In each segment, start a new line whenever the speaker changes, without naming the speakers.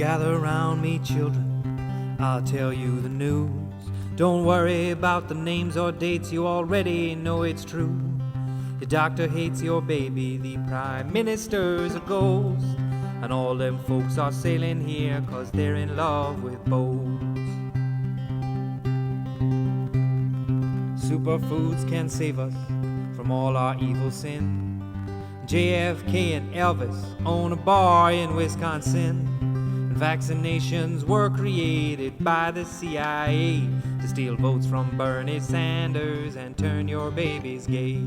gather round me, children, I'll tell you the news. Don't worry about the names or dates, you already know it's true. Your doctor hates your baby, the prime minister's a ghost, and all them folks are sailing here 'cause they're in love with boats. Superfoods can save us from all our evil sin. JFK and Elvis own a bar in Wisconsin. And vaccinations were created by the CIA to steal votes from Bernie Sanders and turn your babies gay.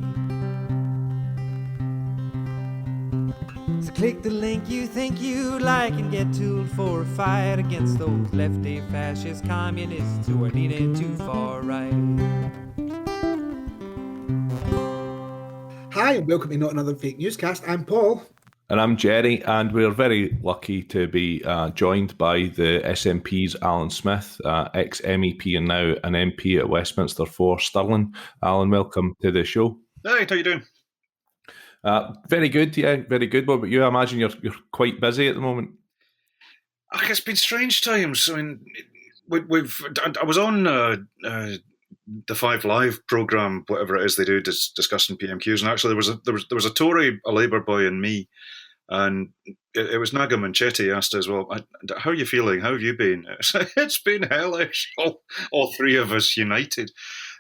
So click the link you think you'd like and get tooled for a fight against those lefty fascist communists who are leaning too far right.
Hi and welcome to Not Another Fake Newscast. I'm Paul.
And I'm Gerry, and we're very lucky to be joined by the SNP's Alyn Smith, ex-MEP and now an MP at Westminster for Stirling. Alyn, welcome to the show.
Hey, how you doing?
Very good, yeah, very good. What about you? I imagine you're quite busy at the moment.
It's been strange times. I mean, I was on the 5 Live programme, whatever it is they do, discussing PMQs, and actually there was a Tory, a Labour boy, and me, and it was Naga Manchetti asked as well, how are you feeling? How have you been? It's been hellish, all three of us united,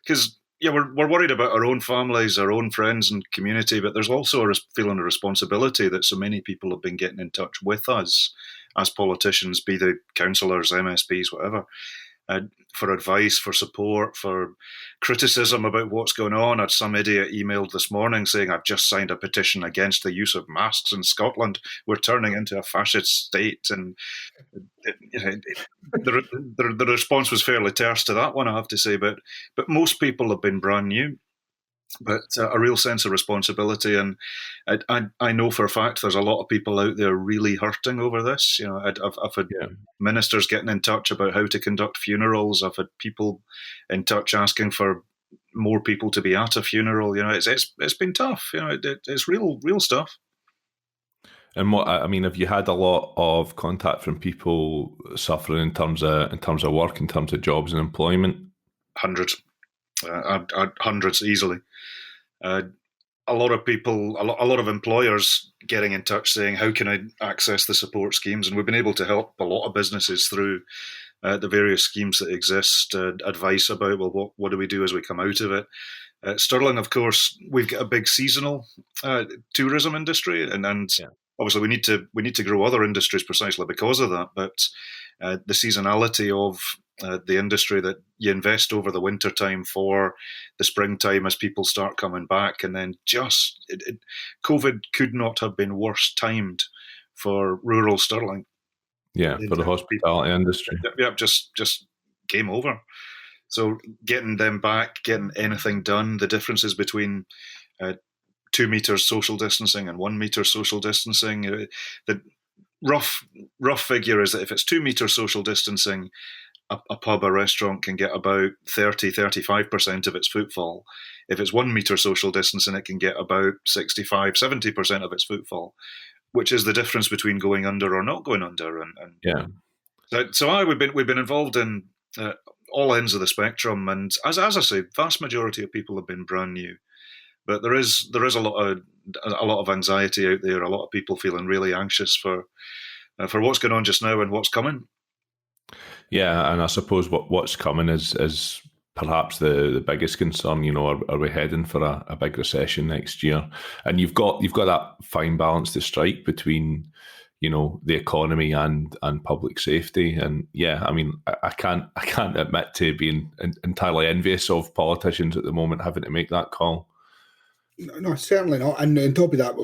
because we're worried about our own families, our own friends and community, but there's also a feeling of responsibility that so many people have been getting in touch with us as politicians, be they councillors, MSPs, whatever, for advice, for support, for criticism about what's going on. I had some idiot emailed this morning saying, I've just signed a petition against the use of masks in Scotland. We're turning into a fascist state. And the response was fairly terse to that one, I have to say. But most people have been brand new. But a real sense of responsibility, and I know for a fact there's a lot of people out there really hurting over this. You know, I've had ministers getting in touch about how to conduct funerals. I've had people in touch asking for more people to be at a funeral. You know, it's been tough. You know, it's real stuff.
And have you had a lot of contact from people suffering in terms of work, in terms of jobs and employment?
Hundreds. Hundreds easily. A lot of people, a lot of employers getting in touch saying, how can I access the support schemes? And we've been able to help a lot of businesses through the various schemes that exist, advice about, well, what do we do as we come out of it? Stirling, of course, we've got a big seasonal tourism industry, and obviously we need to grow other industries precisely because of that. But the seasonality of the industry, that you invest over the winter time for the springtime as people start coming back, and then COVID could not have been worse timed for rural Stirling.
Yeah, for the hospitality industry.
Yeah, just game over. So getting them back, getting anything done, the differences between 2 meters social distancing and 1 meter social distancing. The rough figure is that if it's 2 meter social distancing, a pub, a restaurant can get about 30-35% of its footfall. If it's 1 meter social distancing, it can get about 65-70% of its footfall, which is the difference between going under or not going under. So we've been involved in all ends of the spectrum, and as I say, vast majority of people have been brand new, but there is a lot of anxiety out there. A lot of people feeling really anxious for what's going on just now and what's coming.
Yeah, and I suppose what's coming is perhaps the biggest concern. You know, are we heading for a big recession next year? And you've got that fine balance to strike between, you know, the economy and public safety. And yeah, I mean, I can't admit to being entirely envious of politicians at the moment having to make that call.
No, certainly not. And on top of that,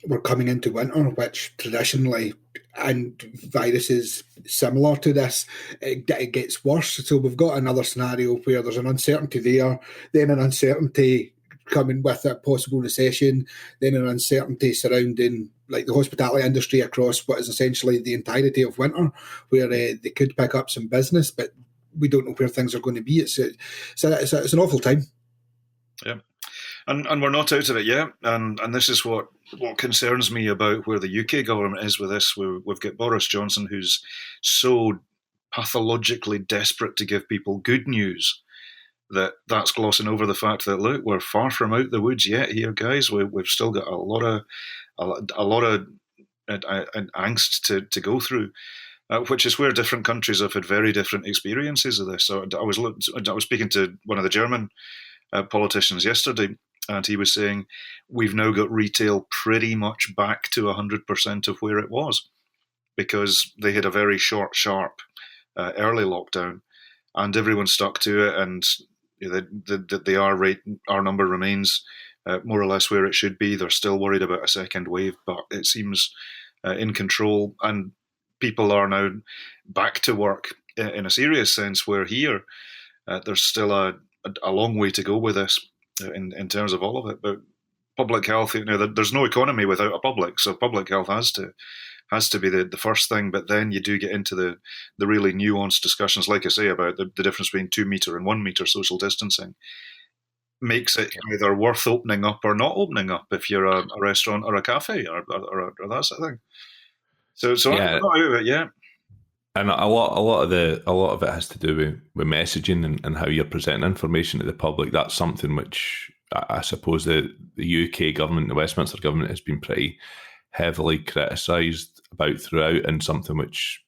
we're coming into winter, which traditionally, and viruses similar to this, it gets worse. So we've got another scenario where there's an uncertainty there, then an uncertainty coming with a possible recession, then an uncertainty surrounding like the hospitality industry across what is essentially the entirety of winter, where they could pick up some business, but we don't know where things are going to be. It's an awful time.
Yeah. And we're not out of it yet. And this is what concerns me about where the UK government is with this. We've got Boris Johnson, who's so pathologically desperate to give people good news that's glossing over the fact that, look, we're far from out the woods yet here, guys. We've still got a lot of angst to go through. Which is where different countries have had very different experiences of this. So I was speaking to one of the German politicians yesterday, and he was saying we've now got retail pretty much back to 100% of where it was, because they had a very short, sharp early lockdown, and everyone stuck to it, and the R rate, R number remains more or less where it should be. They're still worried about a second wave, but it seems in control, and people are now back to work in a serious sense, where here there's still a long way to go with this in terms of all of it. But public health, there's no economy without a public, so public health has to be the first thing. But then you do get into the really nuanced discussions, like I say, about the difference between 2 metre and 1 metre social distancing. Makes it either worth opening up or not opening up if you're a restaurant or a cafe or that sort of thing. So yeah. I'm not out of it yet.
And a lot of it has to do with messaging and how you're presenting information to the public. That's something which I suppose the UK government, the Westminster government, has been pretty heavily criticised about throughout, and something which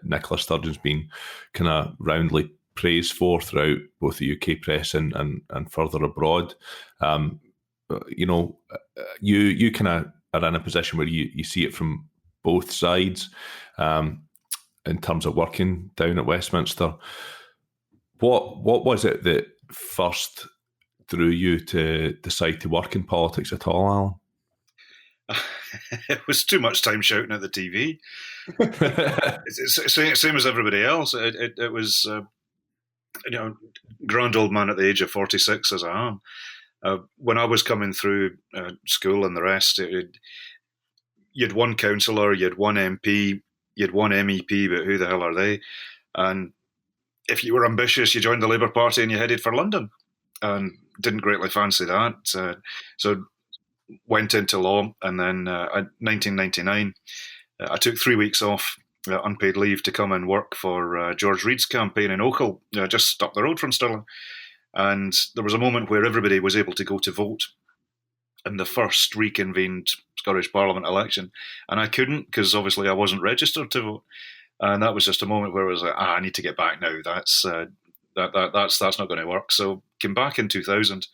Nicola Sturgeon's been kind of roundly praised for throughout both the UK press and further abroad. You kind of are in a position where you see it from both sides in terms of working down at Westminster. What was it that first drew you to decide to work in politics at all,
Alyn? It was too much time shouting at the TV. It's same as everybody else. It was, grand old man at the age of 46 as I am. When I was coming through school and the rest, you'd one councillor, you'd one MP, you'd one MEP, but who the hell are they? And if you were ambitious, you joined the Labour Party and you headed for London, and didn't greatly fancy that. So went into law, and then in 1999, I took 3 weeks off unpaid leave to come and work for George Reid's campaign in Oakhill, just up the road from Stirling. And there was a moment where everybody was able to go to vote in the first reconvened Scottish Parliament election, and I couldn't, because obviously I wasn't registered to vote. And that was just a moment where I was like, I need to get back now. That's not going to work. So came back in 2000,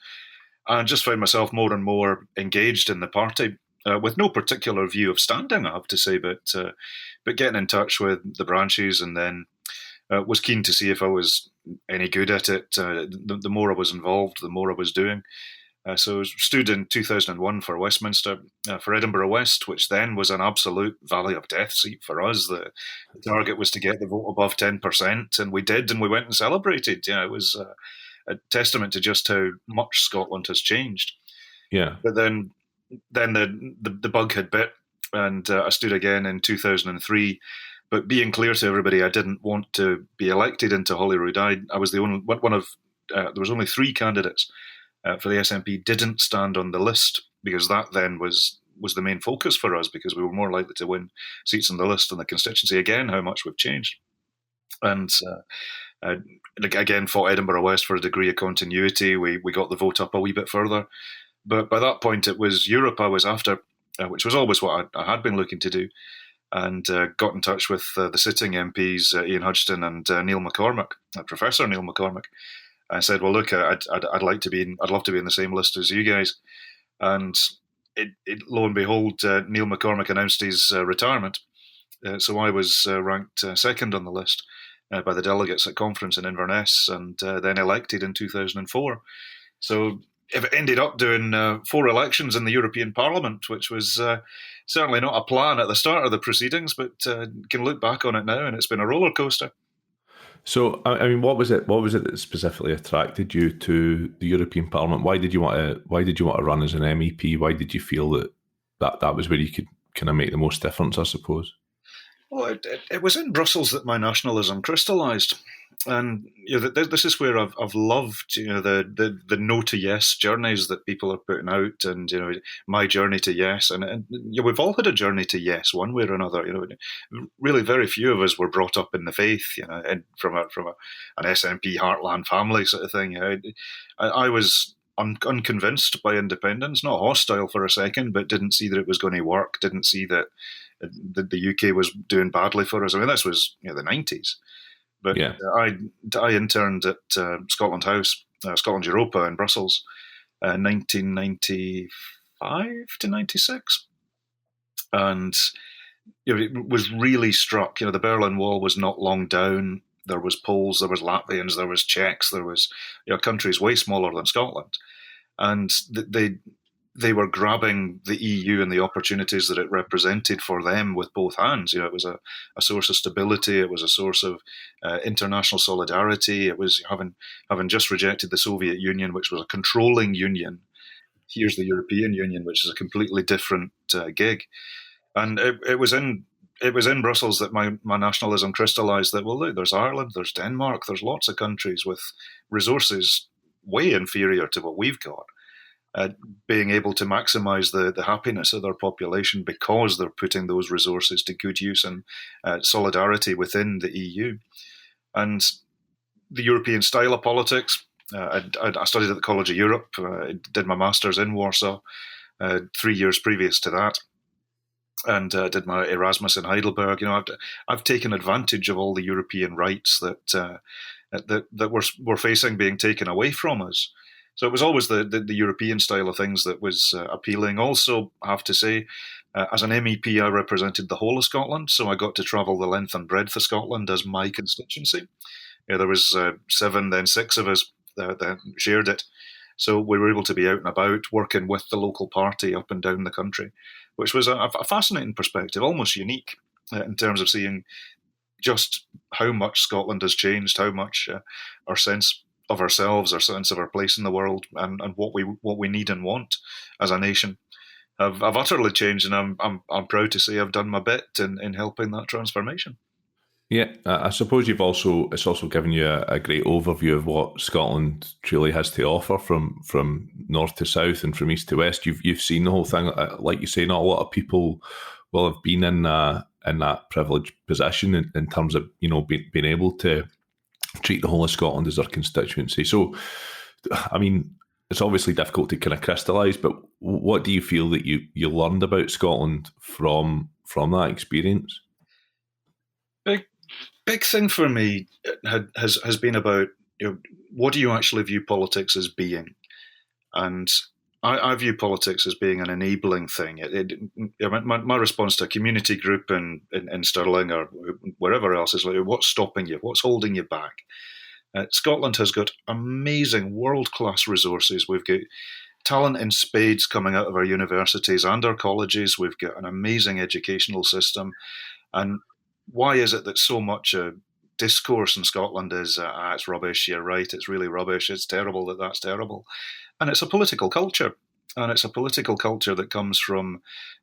and just found myself more and more engaged in the party, with no particular view of standing, I have to say, but getting in touch with the branches, and then was keen to see if I was any good at it. The more I was involved, the more I was doing. So I stood in 2001 for Westminster, for Edinburgh West, which then was an absolute valley of death seat for us. The target was to get the vote above 10%, and we did, and we went and celebrated. Yeah, it was a testament to just how much Scotland has changed.
Yeah.
But then the bug had bit, and I stood again in 2003. But being clear to everybody, I didn't want to be elected into Holyrood. I was the only one of. There was only 3 candidates for the SNP. Didn't stand on the list, because that then was the main focus for us, because we were more likely to win seats on the list than the constituency. Again, how much we've changed. And again, fought Edinburgh West for a degree of continuity. We got the vote up a wee bit further. But by that point, it was Europe I was after, which was always what I had been looking to do. And got in touch with the sitting MPs, Ian Hudgton and Neil McCormick, Professor Neil McCormick. I said, well, look, I'd love to be in the same list as you guys. And lo and behold, Neil McCormick announced his retirement. So I was ranked second on the list by the delegates at conference in Inverness, and then elected in 2004. So if it ended up doing 4 elections in the European Parliament, which was certainly not a plan at the start of the proceedings, but can look back on it now, and it's been a roller coaster.
So, I mean, what was it that specifically attracted you to the European Parliament? Why did you want to run as an MEP? Why did you feel that was where you could kind of make the most difference, I suppose?
Well, it was in Brussels that my nationalism crystallised. And this is where I've loved the no to yes journeys that people are putting out, and my journey to yes, and we've all had a journey to yes one way or another. Really very few of us were brought up in the faith, and from an SNP heartland family sort of thing. I was unconvinced by independence, not hostile for a second, but didn't see that it was going to work. Didn't see that the UK was doing badly for us. I mean, this was the 90s. But
Yeah.
I interned at Scotland House, Scotland Europa in Brussels, 1995 to 96. And it was really struck. The Berlin Wall was not long down. There was Poles, there was Latvians, there was Czechs, there was countries way smaller than Scotland. And they were grabbing the EU and the opportunities that it represented for them with both hands. It was a source of stability. It was a source of international solidarity. It was having just rejected the Soviet Union, which was a controlling union. Here's the European Union, which is a completely different gig. And it was in Brussels that my nationalism crystallised that, well, look, there's Ireland, there's Denmark, there's lots of countries with resources way inferior to what we've got. Being able to maximise the happiness of their population because they're putting those resources to good use and solidarity within the EU. And the European style of politics, I studied at the College of Europe, did my master's in Warsaw 3 years previous to that, and did my Erasmus in Heidelberg. I've taken advantage of all the European rights that we're facing being taken away from us. So it was always the European style of things that was appealing. Also, I have to say, as an MEP, I represented the whole of Scotland, so I got to travel the length and breadth of Scotland as my constituency. There was 7, then 6 of us that shared it. So we were able to be out and about, working with the local party up and down the country, which was a fascinating perspective, almost unique in terms of seeing just how much Scotland has changed, how much our sense of ourselves, our sense of our place in the world, and what we need and want as a nation have utterly changed, and I'm proud to say I've done my bit in helping that transformation.
Yeah, I suppose it's also given you a great overview of what Scotland truly has to offer from north to south and from east to west. You've seen the whole thing, like you say. Not a lot of people will have been in that privileged position in terms of being able to treat the whole of Scotland as their constituency. So, I mean, it's obviously difficult to kind of crystallise, but what do you feel that you learned about Scotland from that experience?
Big thing for me has been about what do you actually view politics as being, and I view politics as being an enabling thing. My response to a community group in Stirling or wherever else is like, what's stopping you? What's holding you back? Scotland has got amazing world-class resources. We've got talent in spades coming out of our universities and our colleges. We've got an amazing educational system. And why is it that so much discourse in Scotland is, it's rubbish, you're right, it's really rubbish, it's terrible that's terrible? And it's a political culture. And it's a political culture that comes from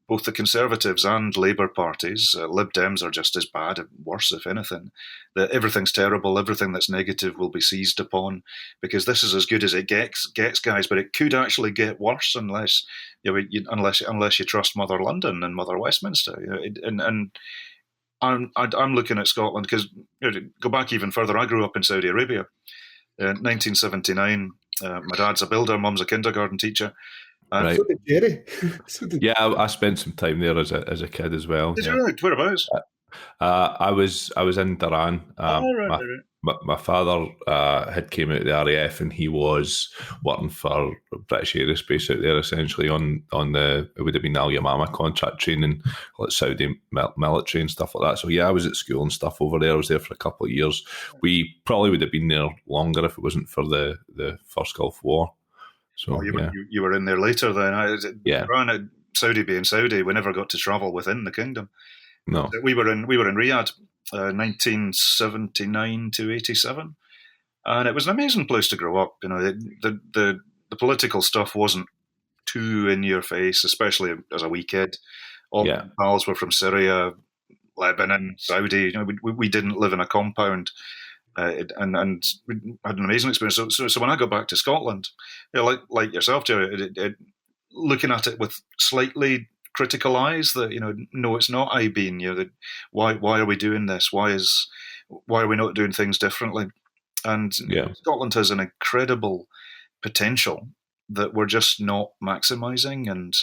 both the Conservatives and Labour parties. Lib Dems are just as bad, worse if anything. That everything's terrible, everything that's negative will be seized upon, because this is as good as it gets, guys. But it could actually get worse unless you trust Mother London and Mother Westminster. And I'm looking at Scotland because go back even further. I grew up in Saudi Arabia, 1979. My dad's a builder, mum's a kindergarten teacher.
Right.
So did Gerry.
Yeah, I spent some time there as a kid as well.
Did you? Whereabouts?
I was in Duran.
Right.
My father had came out of the RAF, and he was working for British Aerospace out there, essentially on the, it would have been Al Yamama contract training, like Saudi military and stuff like that. So yeah, I was at school and stuff over there. I was there for a couple of years. We probably would have been there longer if it wasn't for the First Gulf War. So
you were in there later then.
Yeah.
Saudi being Saudi, we never got to travel within the kingdom.
No,
we were in Riyadh, 1979 to 87, and it was an amazing place to grow up. The political stuff wasn't too in your face, especially as a wee kid. All my pals were from Syria, Lebanon, Saudi. We didn't live in a compound. and we had an amazing experience. So when I got back to Scotland, like yourself, Gerry, looking at it with slightly critical eyes, that no, it's not IBEAN. That why are we doing this? Why are we not doing things differently? And Scotland has an incredible potential that we're just not maximising. And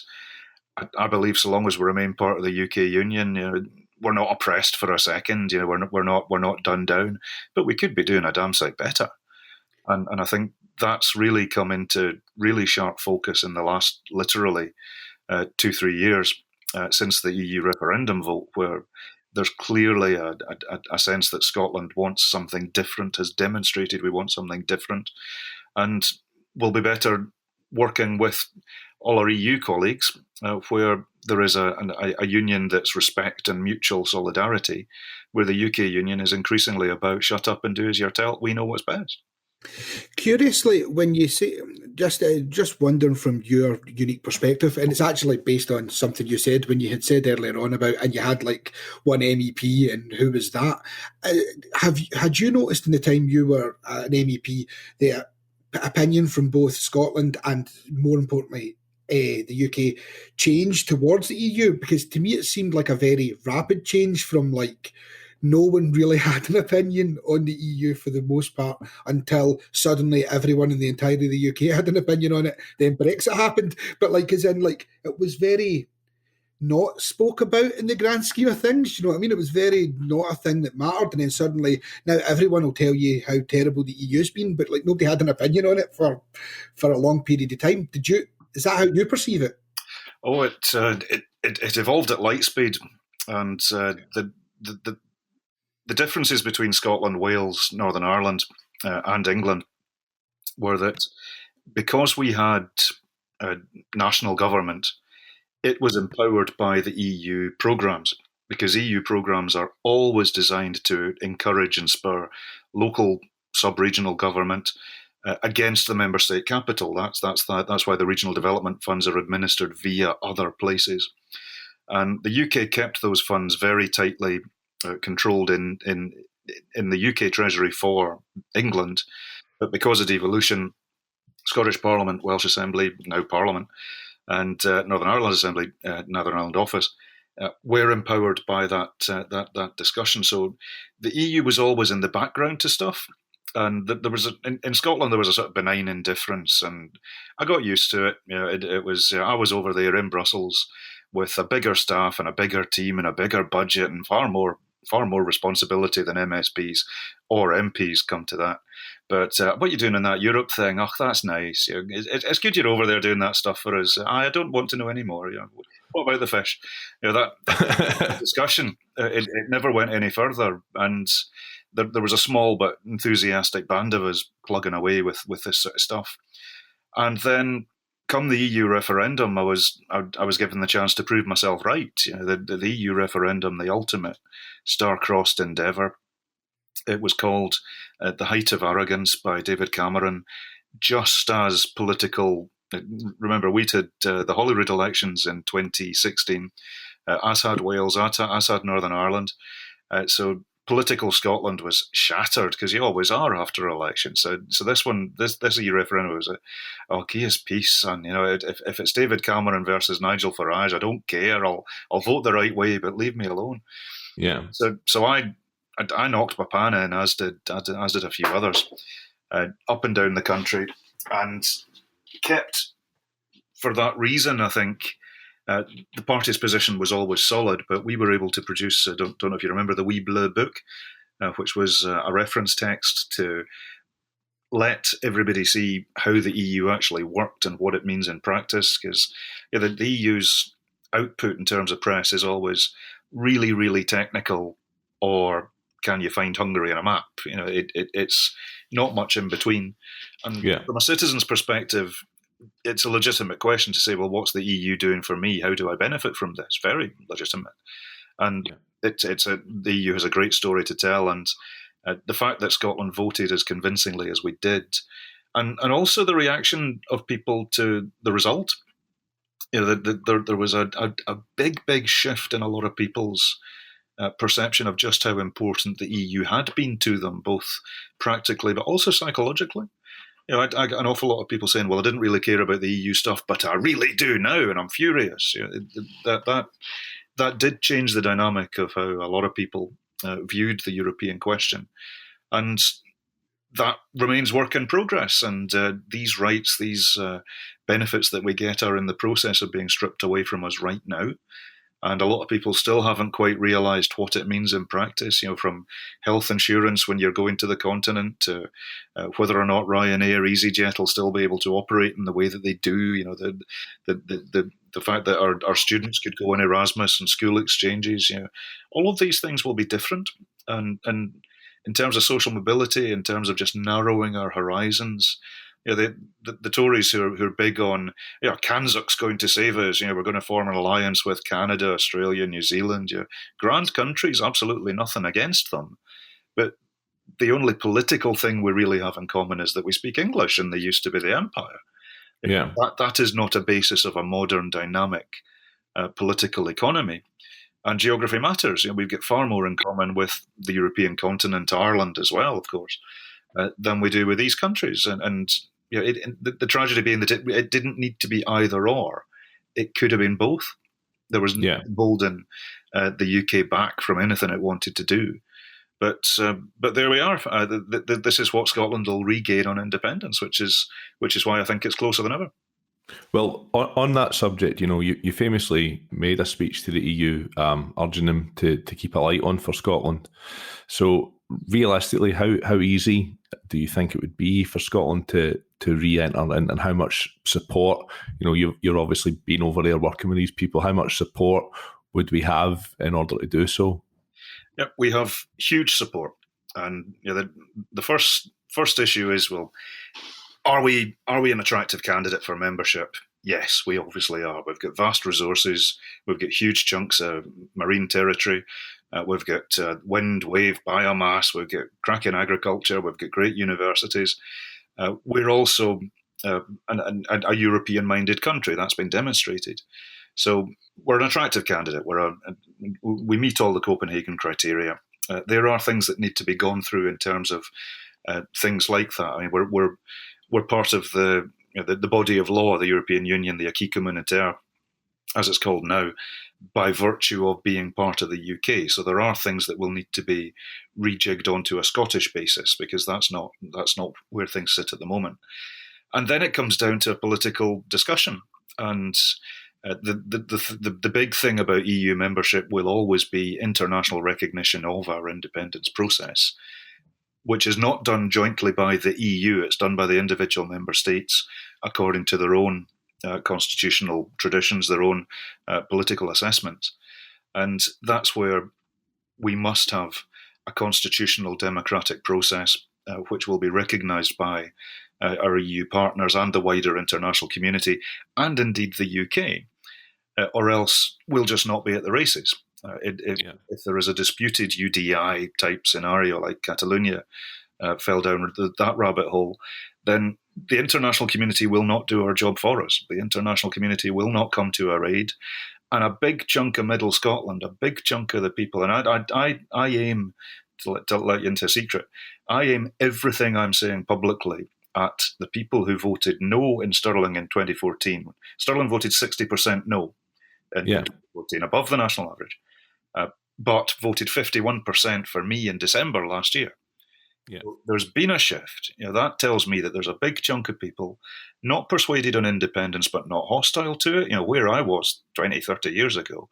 I believe so long as we remain part of the UK Union, we're not oppressed for a second. We're not done down, but we could be doing a damn sight better. And I think that's really come into really sharp focus in the last literally 2-3 years since the EU referendum vote, where there's clearly a sense that Scotland wants something different, has demonstrated we want something different, and will be better working with all our EU colleagues, where there is a union that's respect and mutual solidarity, where the UK Union is increasingly about shut up and do as you're told, we know what's best.
Curiously, when you say, just wondering from your unique perspective, and it's actually based on something you said when you had said earlier on about, and you had like one MEP, and who was that? Had you noticed in the time you were an MEP the opinion from both Scotland and, more importantly, the UK change towards the EU? Because to me it seemed like a very rapid change from like no one really had an opinion on the EU for the most part until suddenly everyone in the entirety of the UK had an opinion on it. Then Brexit happened. But it was very not spoke about in the grand scheme of things. You know what I mean? It was very not a thing that mattered. And then suddenly now everyone will tell you how terrible the EU's been, but like nobody had an opinion on it for a long period of time. Is that how you perceive it?
Oh, it evolved at light speed. And the differences between Scotland, Wales, Northern Ireland, and England were that because we had a national government, it was empowered by the EU programmes, because EU programmes are always designed to encourage and spur local sub-regional government against the member state capital. That's why the regional development funds are administered via other places. And the UK kept those funds very tightly controlled in the UK Treasury for England, but because of devolution, Scottish Parliament, Welsh Assembly, now Parliament, and Northern Ireland Assembly, Northern Ireland Office, were empowered by that discussion. So the EU was always in the background to stuff, and there was in Scotland there was a sort of benign indifference, and I got used to it. It was I was over there in Brussels with a bigger staff and a bigger team and a bigger budget and far more responsibility than MSPs or MPs, come to that. But what you're doing in that Europe thing, that's nice. It's good you're over there doing that stuff for us. I don't want to know anymore. What about the fish? That discussion, it never went any further. And there was a small but enthusiastic band of us plugging away with this sort of stuff. And then come the EU referendum, I was given the chance to prove myself right. The EU referendum, the ultimate star-crossed endeavour. It was called The Height of Arrogance by David Cameron, just as political. Remember, we did the Holyrood elections in 2016, as had Wales, as had Northern Ireland. So political Scotland was shattered, because you always are after elections. So this EU referendum was key is peace, and if it's David Cameron versus Nigel Farage, I don't care. I'll vote the right way, but leave me alone.
Yeah.
So I knocked my pan in, as did a few others, up and down the country, and kept, for that reason, I think, the party's position was always solid, but we were able to produce, I don't know if you remember, the Wee Blue Book, which was a reference text to let everybody see how the EU actually worked and what it means in practice, because the EU's output in terms of press is always really, really technical, or can you find Hungary on a map? It's not much in between. And from a citizen's perspective, it's a legitimate question to say, well, what's the EU doing for me? How do I benefit from this? Very legitimate. And the EU has a great story to tell. And the fact that Scotland voted as convincingly as we did, and also the reaction of people to the result. There was a big shift in a lot of people's perception of just how important the EU had been to them, both practically but also psychologically. I get an awful lot of people saying, well, I didn't really care about the EU stuff, but I really do now, and I'm furious. That did change the dynamic of how a lot of people viewed the European question. And that remains work in progress. And these rights, these benefits that we get are in the process of being stripped away from us right now. And a lot of people still haven't quite realised what it means in practice, from health insurance when you're going to the continent to whether or not Ryanair, EasyJet will still be able to operate in the way that they do, the fact that our students could go on Erasmus and school exchanges, all of these things will be different. And in terms of social mobility, in terms of just narrowing our horizons, the Tories who are big on, CANZUC's going to save us, we're going to form an alliance with Canada, Australia, New Zealand, grand countries, absolutely nothing against them. But the only political thing we really have in common is that we speak English and they used to be the empire.
Yeah.
That is not a basis of a modern, dynamic political economy. And geography matters. We've got far more in common with the European continent, Ireland as well, of course, than we do with these countries. And the tragedy being that it didn't need to be either or. It could have been both. There was nothing holding the UK back from anything it wanted to do. But there we are. This is what Scotland will regain on independence, which is why I think it's closer than ever.
Well, on that subject, you famously made a speech to the EU urging them to keep a light on for Scotland. So realistically, how easy do you think it would be for Scotland to re-enter, and how much support, you're obviously been over there working with these people, how much support would we have in order to do so?
Yep, we have huge support. And the first issue is, well, are we an attractive candidate for membership? Yes, we obviously are. We've got vast resources. We've got huge chunks of marine territory. We've got wind, wave, biomass. We've got cracking agriculture. We've got great universities. We're also a European-minded country. That's been demonstrated. So we're an attractive candidate. We meet all the Copenhagen criteria. There are things that need to be gone through in terms of things like that. I mean, we're part of the body of law, the European Union, the acquis communautaire, as it's called now, by virtue of being part of the UK. So there are things that will need to be rejigged onto a Scottish basis, because that's not where things sit at the moment. And then it comes down to a political discussion. And the big thing about EU membership will always be international recognition of our independence process, which is not done jointly by the EU. It's done by the individual member states according to their own constitutional traditions, their own political assessments. And that's where we must have a constitutional democratic process which will be recognised by our EU partners and the wider international community, and indeed the UK, or else we'll just not be at the races. If there is a disputed UDI type scenario like Catalonia fell down that rabbit hole, then the international community will not do our job for us. The international community will not come to our aid. And a big chunk of Middle Scotland, a big chunk of the people, and I aim, to let you into a secret, I aim everything I'm saying publicly at the people who voted no in Stirling in 2014. Stirling voted 60% no in 2014, above the national average, but voted 51% for me in December last year. Yeah. There's been a shift. That tells me that there's a big chunk of people not persuaded on independence, but not hostile to it, where I was 20, 30 years ago.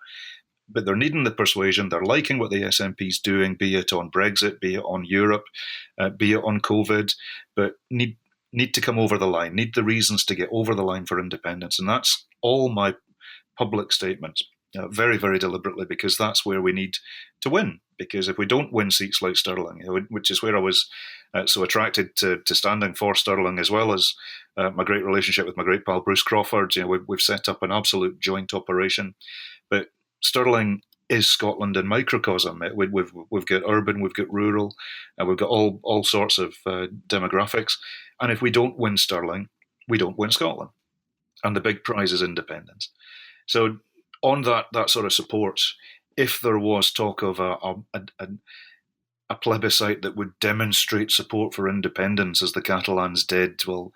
But they're needing the persuasion. They're liking what the SNP's doing, be it on Brexit, be it on Europe, be it on COVID, but need to come over the line, need the reasons to get over the line for independence. And that's all my public statements, very, very deliberately, because that's where we need to win. Because if we don't win seats like Stirling, which is where I was so attracted to standing for Stirling, as well as my great relationship with my great pal Bruce Crawford, we've set up an absolute joint operation. But Stirling is Scotland in microcosm. We've got urban, we've got rural, and we've got all sorts of demographics. And if we don't win Stirling, we don't win Scotland. And the big prize is independence. So on that sort of support, if there was talk of a plebiscite that would demonstrate support for independence, as the Catalans did, well,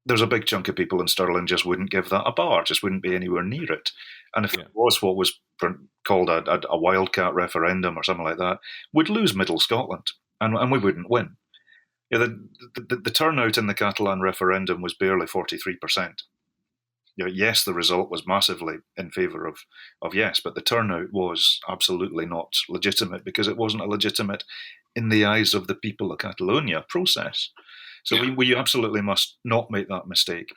there's a big chunk of people in Stirling just wouldn't give that a bar, just wouldn't be anywhere near it. And if it was what was called a wildcat referendum or something like that, we'd lose Middle Scotland, and we wouldn't win. The turnout in the Catalan referendum was barely 43%. Yes, the result was massively in favour of yes, but the turnout was absolutely not legitimate, because it wasn't a legitimate, in the eyes of the people of Catalonia, process. So we absolutely must not make that mistake.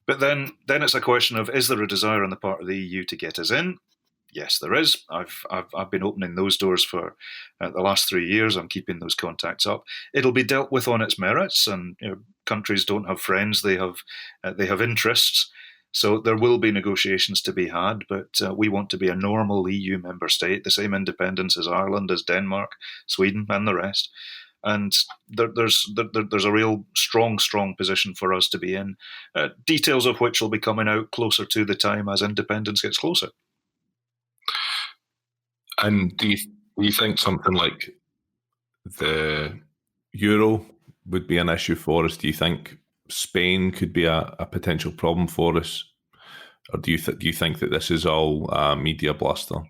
But then it's a question of, is there a desire on the part of the EU to get us in? Yes, there is. I've been opening those doors for the last 3 years. I'm keeping those contacts up. It'll be dealt with on its merits, and countries don't have friends; they have interests. So there will be negotiations to be had, but we want to be a normal EU member state, the same independence as Ireland, as Denmark, Sweden, and the rest. And there's a real strong position for us to be in, details of which will be coming out closer to the time as independence gets closer.
And do you think something like the euro would be an issue for us? Do you think Spain could be a potential problem for us, or do you think that this is all media bluster?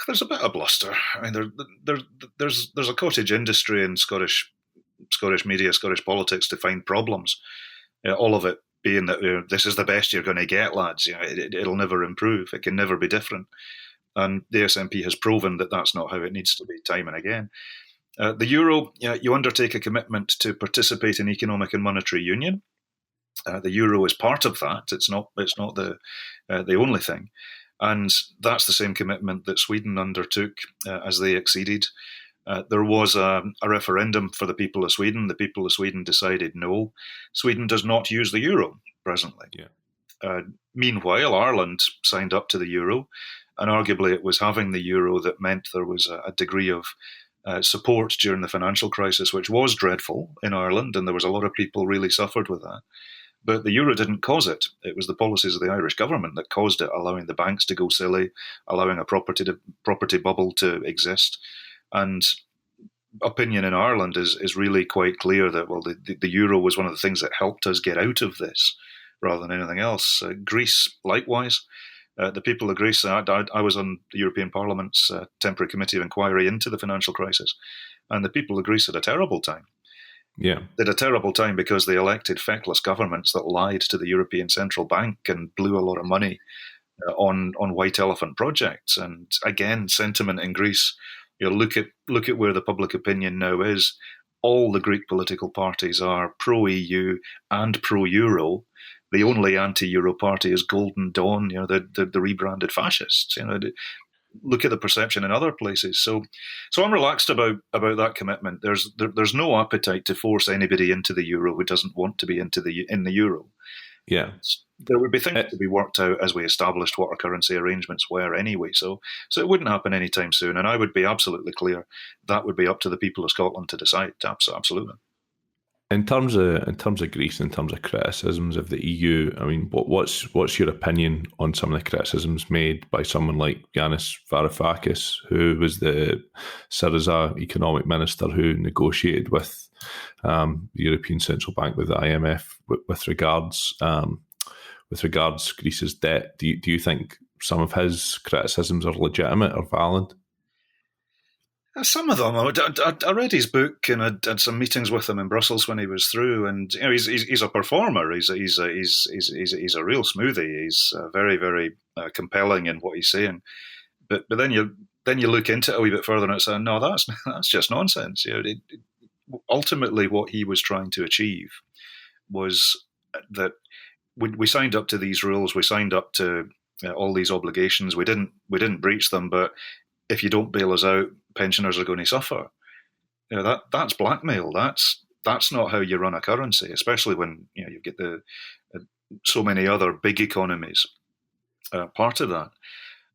There's a bit of bluster. I mean, there's a cottage industry in Scottish media, Scottish politics, to find problems. All of it being that this is the best you're going to get, lads. It'll never improve. It can never be different. And the SNP has proven that that's not how it needs to be, time and again. The euro, you undertake a commitment to participate in economic and monetary union. The euro is part of that. It's not the only thing. And that's the same commitment that Sweden undertook as they acceded. There was a referendum for the people of Sweden. The people of Sweden decided no. Sweden does not use the euro presently. Yeah. Meanwhile, Ireland signed up to the euro, and arguably it was having the euro that meant there was a degree of support during the financial crisis, which was dreadful in Ireland, and there was a lot of people really suffered with that. But the euro didn't cause it. It was the policies of the Irish government that caused it, allowing the banks to go silly, allowing a property bubble to exist. And opinion in Ireland is really quite clear that, well, the euro was one of the things that helped us get out of this rather than anything else. Greece, likewise. The people of Greece, I was on the European Parliament's temporary committee of inquiry into the financial crisis, and the people of Greece had a terrible time.
Yeah.
They had a terrible time because they elected feckless governments that lied to the European Central Bank and blew a lot of money on white elephant projects. And again, sentiment in Greece, look at where the public opinion now is. All the Greek political parties are pro-EU and pro-Euro. The only anti-Euro party is Golden Dawn, the rebranded fascists. Look at the perception in other places. So I'm relaxed about that commitment. There's no appetite to force anybody into the euro who doesn't want to be in the euro.
Yeah,
there would be things to be worked out as we established what our currency arrangements were anyway. So it wouldn't happen anytime soon. And I would be absolutely clear that would be up to the people of Scotland to decide. Absolutely.
In terms of Greece, in terms of criticisms of the EU, I mean, what's your opinion on some of the criticisms made by someone like Yanis Varoufakis, who was the Syriza economic minister who negotiated with the European Central Bank, with the IMF, with regards Greece's debt? Do you think some of his criticisms are legitimate or valid?
Some of them. I read his book and I had some meetings with him in Brussels when he was through. And he's a performer. He's a real smoothie. He's very, very compelling in what he's saying. But then you look into it a wee bit further and it's no, that's just nonsense. Ultimately, what he was trying to achieve was that we signed up to these rules. We signed up to all these obligations. We didn't breach them, but if you don't bail us out, pensioners are going to suffer. That's blackmail. That's not how you run a currency, especially when you get so many other big economies part of that.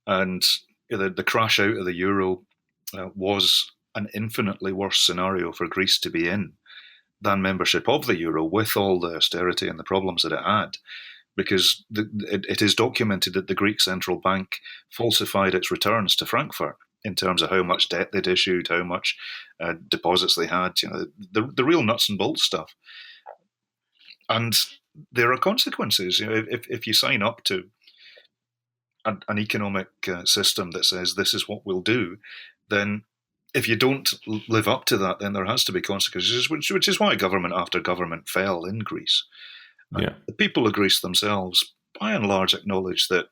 And the crash out of the euro was an infinitely worse scenario for Greece to be in than membership of the euro, with all the austerity and the problems that it had. because it is documented that the Greek central bank falsified its returns to Frankfurt in terms of how much debt they'd issued, how much deposits they had, the real nuts and bolts stuff. And there are consequences. If you sign up to an economic system that says this is what we'll do, then if you don't live up to that, then there has to be consequences, which is why government after government fell in Greece.
Yeah.
The people of Greece themselves, by and large, acknowledge that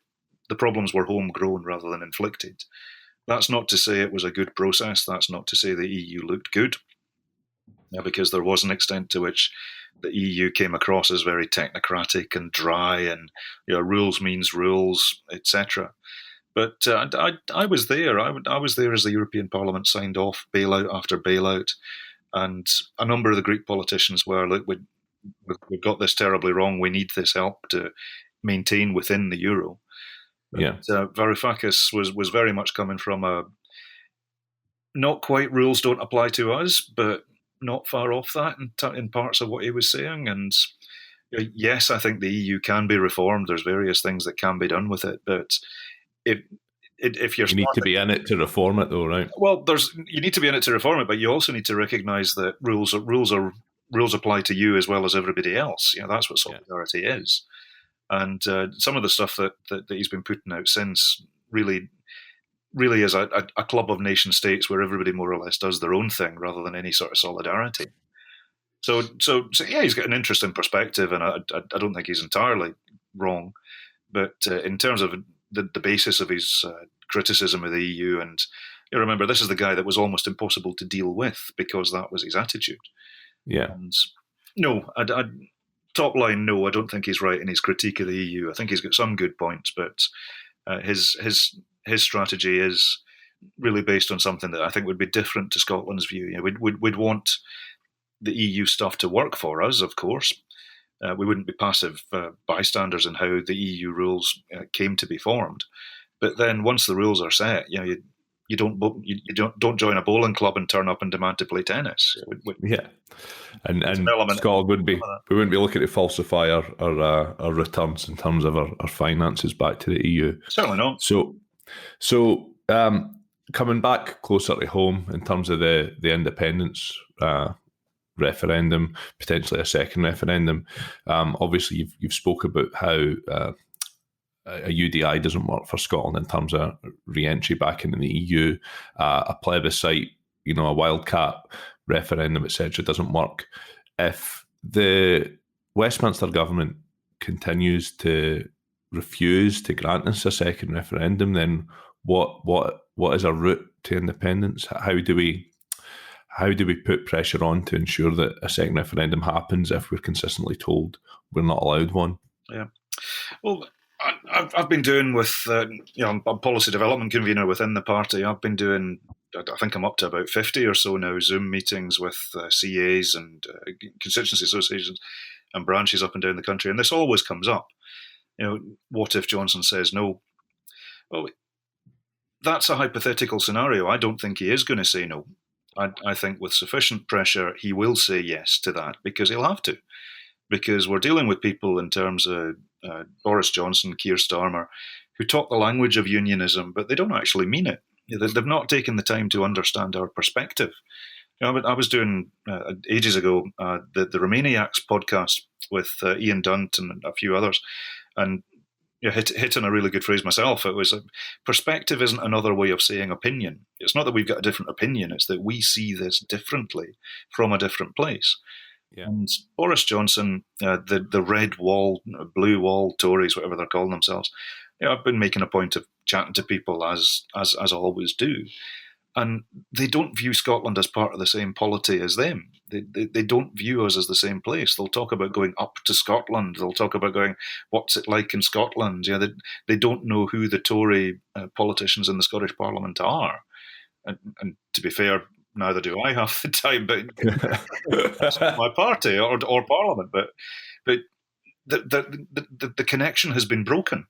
the problems were homegrown rather than inflicted. That's not to say it was a good process. That's not to say the EU looked good, because there was an extent to which the EU came across as very technocratic and dry, and rules means rules, etc. But I was there. I was there as the European Parliament signed off bailout after bailout, and a number of the Greek politicians were, look, we've got this terribly wrong. We need this help to maintain within the euro.
Yeah.
Varoufakis was very much coming from a not quite rules don't apply to us, but not far off that in parts of what he was saying. And yes, I think the EU can be reformed. There's various things that can be done with it, but if you
need to be in it to reform it, though, right?
Well, you need to be in it to reform it, but you also need to recognise that rules apply to you as well as everybody else. That's what solidarity is. And some of the stuff that he's been putting out since really is a club of nation states where everybody more or less does their own thing rather than any sort of solidarity. So yeah, he's got an interesting perspective, and I don't think he's entirely wrong. But in terms of the basis of his criticism of the EU, and remember, this is the guy that was almost impossible to deal with because that was his attitude.
Yeah.
And no, top line, no, I don't think he's right in his critique of the EU. I think he's got some good points, but his strategy is really based on something that I think would be different to Scotland's view. We'd want the EU stuff to work for us, of course. We wouldn't be passive bystanders in how the EU rules came to be formed. But then once the rules are set, you don't join a bowling club and turn up and demand to play tennis.
Yeah, and Scotland wouldn't be looking to falsify our returns in terms of our finances back to the EU.
Certainly not.
So coming back closer to home in terms of the independence referendum, potentially a second referendum. Obviously, you've spoke about how a UDI doesn't work for Scotland in terms of re-entry back into the EU. A plebiscite, a wildcat referendum, etc., doesn't work. If the Westminster government continues to refuse to grant us a second referendum, then what is our route to independence? How do we put pressure on to ensure that a second referendum happens if we're consistently told we're not allowed one?
Yeah. Well, I've been doing with, I'm a policy development convener within the party. I've been doing, I think I'm up to about 50 or so now, Zoom meetings with CAs and constituency associations and branches up and down the country. And this always comes up. What if Johnson says no? Well, that's a hypothetical scenario. I don't think he is going to say no. I think with sufficient pressure, he will say yes to that because he'll have to. Because we're dealing with people in terms of Boris Johnson, Keir Starmer, who talk the language of unionism, but they don't actually mean it. They've not taken the time to understand our perspective. I was doing, ages ago, the Romaniacs podcast with Ian Dunt and a few others, and hitting a really good phrase myself. It was, perspective isn't another way of saying opinion. It's not that we've got a different opinion, it's that we see this differently from a different place. Yeah. And Boris Johnson, the red wall, blue wall Tories, whatever they're calling themselves, I've been making a point of chatting to people as I always do, and they don't view Scotland as part of the same polity as them. They don't view us as the same place. They'll talk about going up to Scotland. They'll talk about going, what's it like in Scotland? They don't know who the Tory politicians in the Scottish Parliament are. And to be fair, neither do I half the time, but that's not my party or Parliament. But the connection has been broken.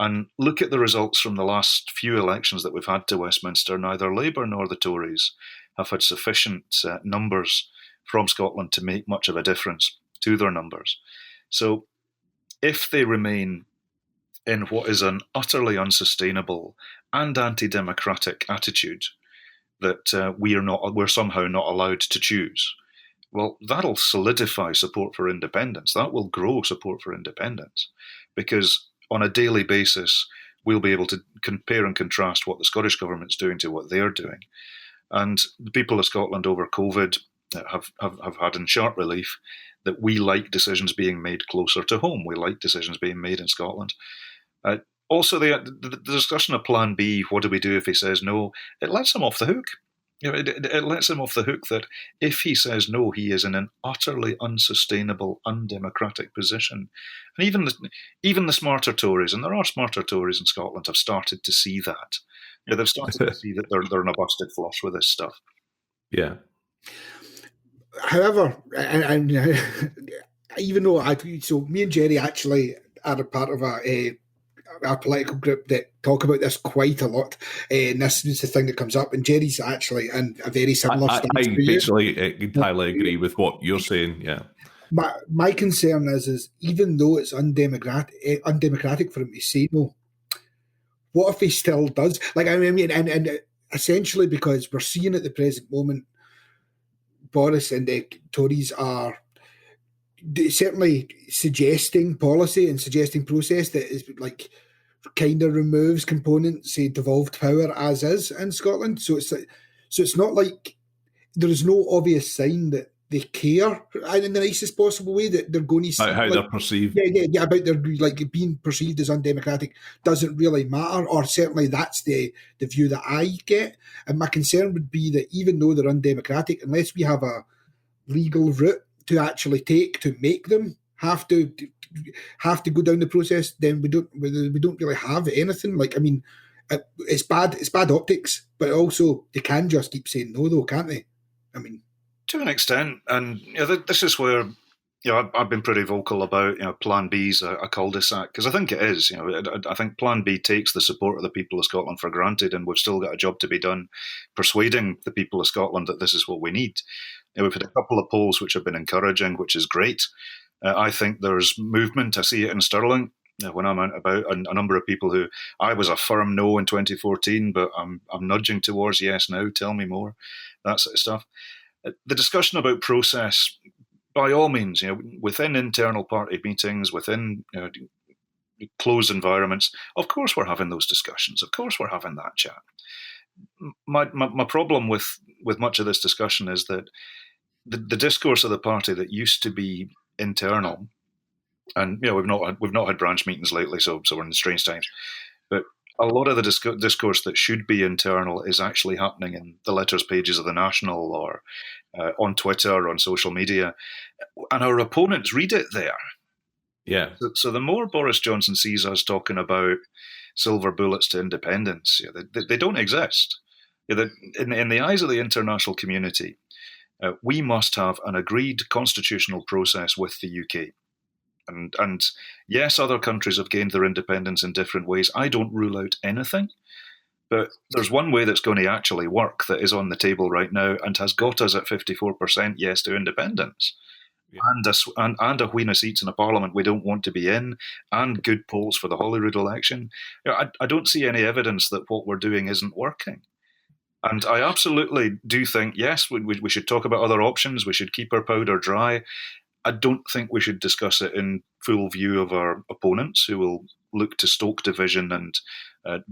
And look at the results from the last few elections that we've had to Westminster. Neither Labour nor the Tories have had sufficient numbers from Scotland to make much of a difference to their numbers. So if they remain in what is an utterly unsustainable and anti-democratic attitude that we're somehow not allowed to choose, well, that'll solidify support for independence. That will grow support for independence, because on a daily basis, we'll be able to compare and contrast what the Scottish government's doing to what they're doing. And the people of Scotland over COVID have had in sharp relief that we like decisions being made closer to home. We like decisions being made in Scotland. Also, the discussion of Plan B, what do we do if he says no, it lets him off the hook. It lets him off the hook that if he says no, he is in an utterly unsustainable, undemocratic position. And even the smarter Tories, and there are smarter Tories in Scotland, have started to see that. They've started to see that they're in a busted flush with this stuff.
Yeah.
However, and even though me and Gerry actually are a part of our political group that talk about this quite a lot, and this is the thing that comes up. And Gerry's actually in a very similar stance.
I basically entirely agree with what you're saying. Yeah.
My concern is even though it's undemocratic for him to say no, what if he still does? Like, I mean, and essentially because we're seeing at the present moment, Boris and the Tories are certainly suggesting policy and suggesting process that is like kind of removes components, say, devolved power as is in Scotland. So it's not like there is no obvious sign that they care in the nicest possible way that they're going to see
how they're perceived.
Yeah, about their like being perceived as undemocratic doesn't really matter, or certainly that's the view that I get. And my concern would be that even though they're undemocratic, unless we have a legal route to actually take to make them have to go down the process, then we don't really have anything. Like, I mean, it's bad optics, but also they can just keep saying no, though, can't they? I mean,
to an extent, and this is where I've been pretty vocal about Plan B's a cul-de-sac, because I think it is. I think Plan B takes the support of the people of Scotland for granted, and we've still got a job to be done persuading the people of Scotland that this is what we need. We've had a couple of polls which have been encouraging, which is great. I think there's movement. I see it in Stirling when I'm out about, and a number of people who I was a firm no in 2014, but I'm nudging towards yes now. Tell me more, that sort of stuff. The discussion about process, by all means, within internal party meetings, within closed environments, of course we're having those discussions. Of course we're having that chat. My problem with much of this discussion is that the discourse of the party that used to be internal, and we've not had branch meetings lately, so we're in strange times. But a lot of the discourse that should be internal is actually happening in the letters pages of the National or on Twitter or on social media, and our opponents read it there.
Yeah.
So the more Boris Johnson sees us talking about silver bullets to independence, they don't exist. In the eyes of the international community, we must have an agreed constitutional process with the UK. And yes, other countries have gained their independence in different ways. I don't rule out anything, but there's one way that's going to actually work that is on the table right now and has got us at 54% yes to independence. Yeah. And a wheen of seats in a parliament we don't want to be in, and good polls for the Holyrood election. I don't see any evidence that what we're doing isn't working. And I absolutely do think, yes, we should talk about other options. We should keep our powder dry. I don't think we should discuss it in full view of our opponents, who will look to stoke division and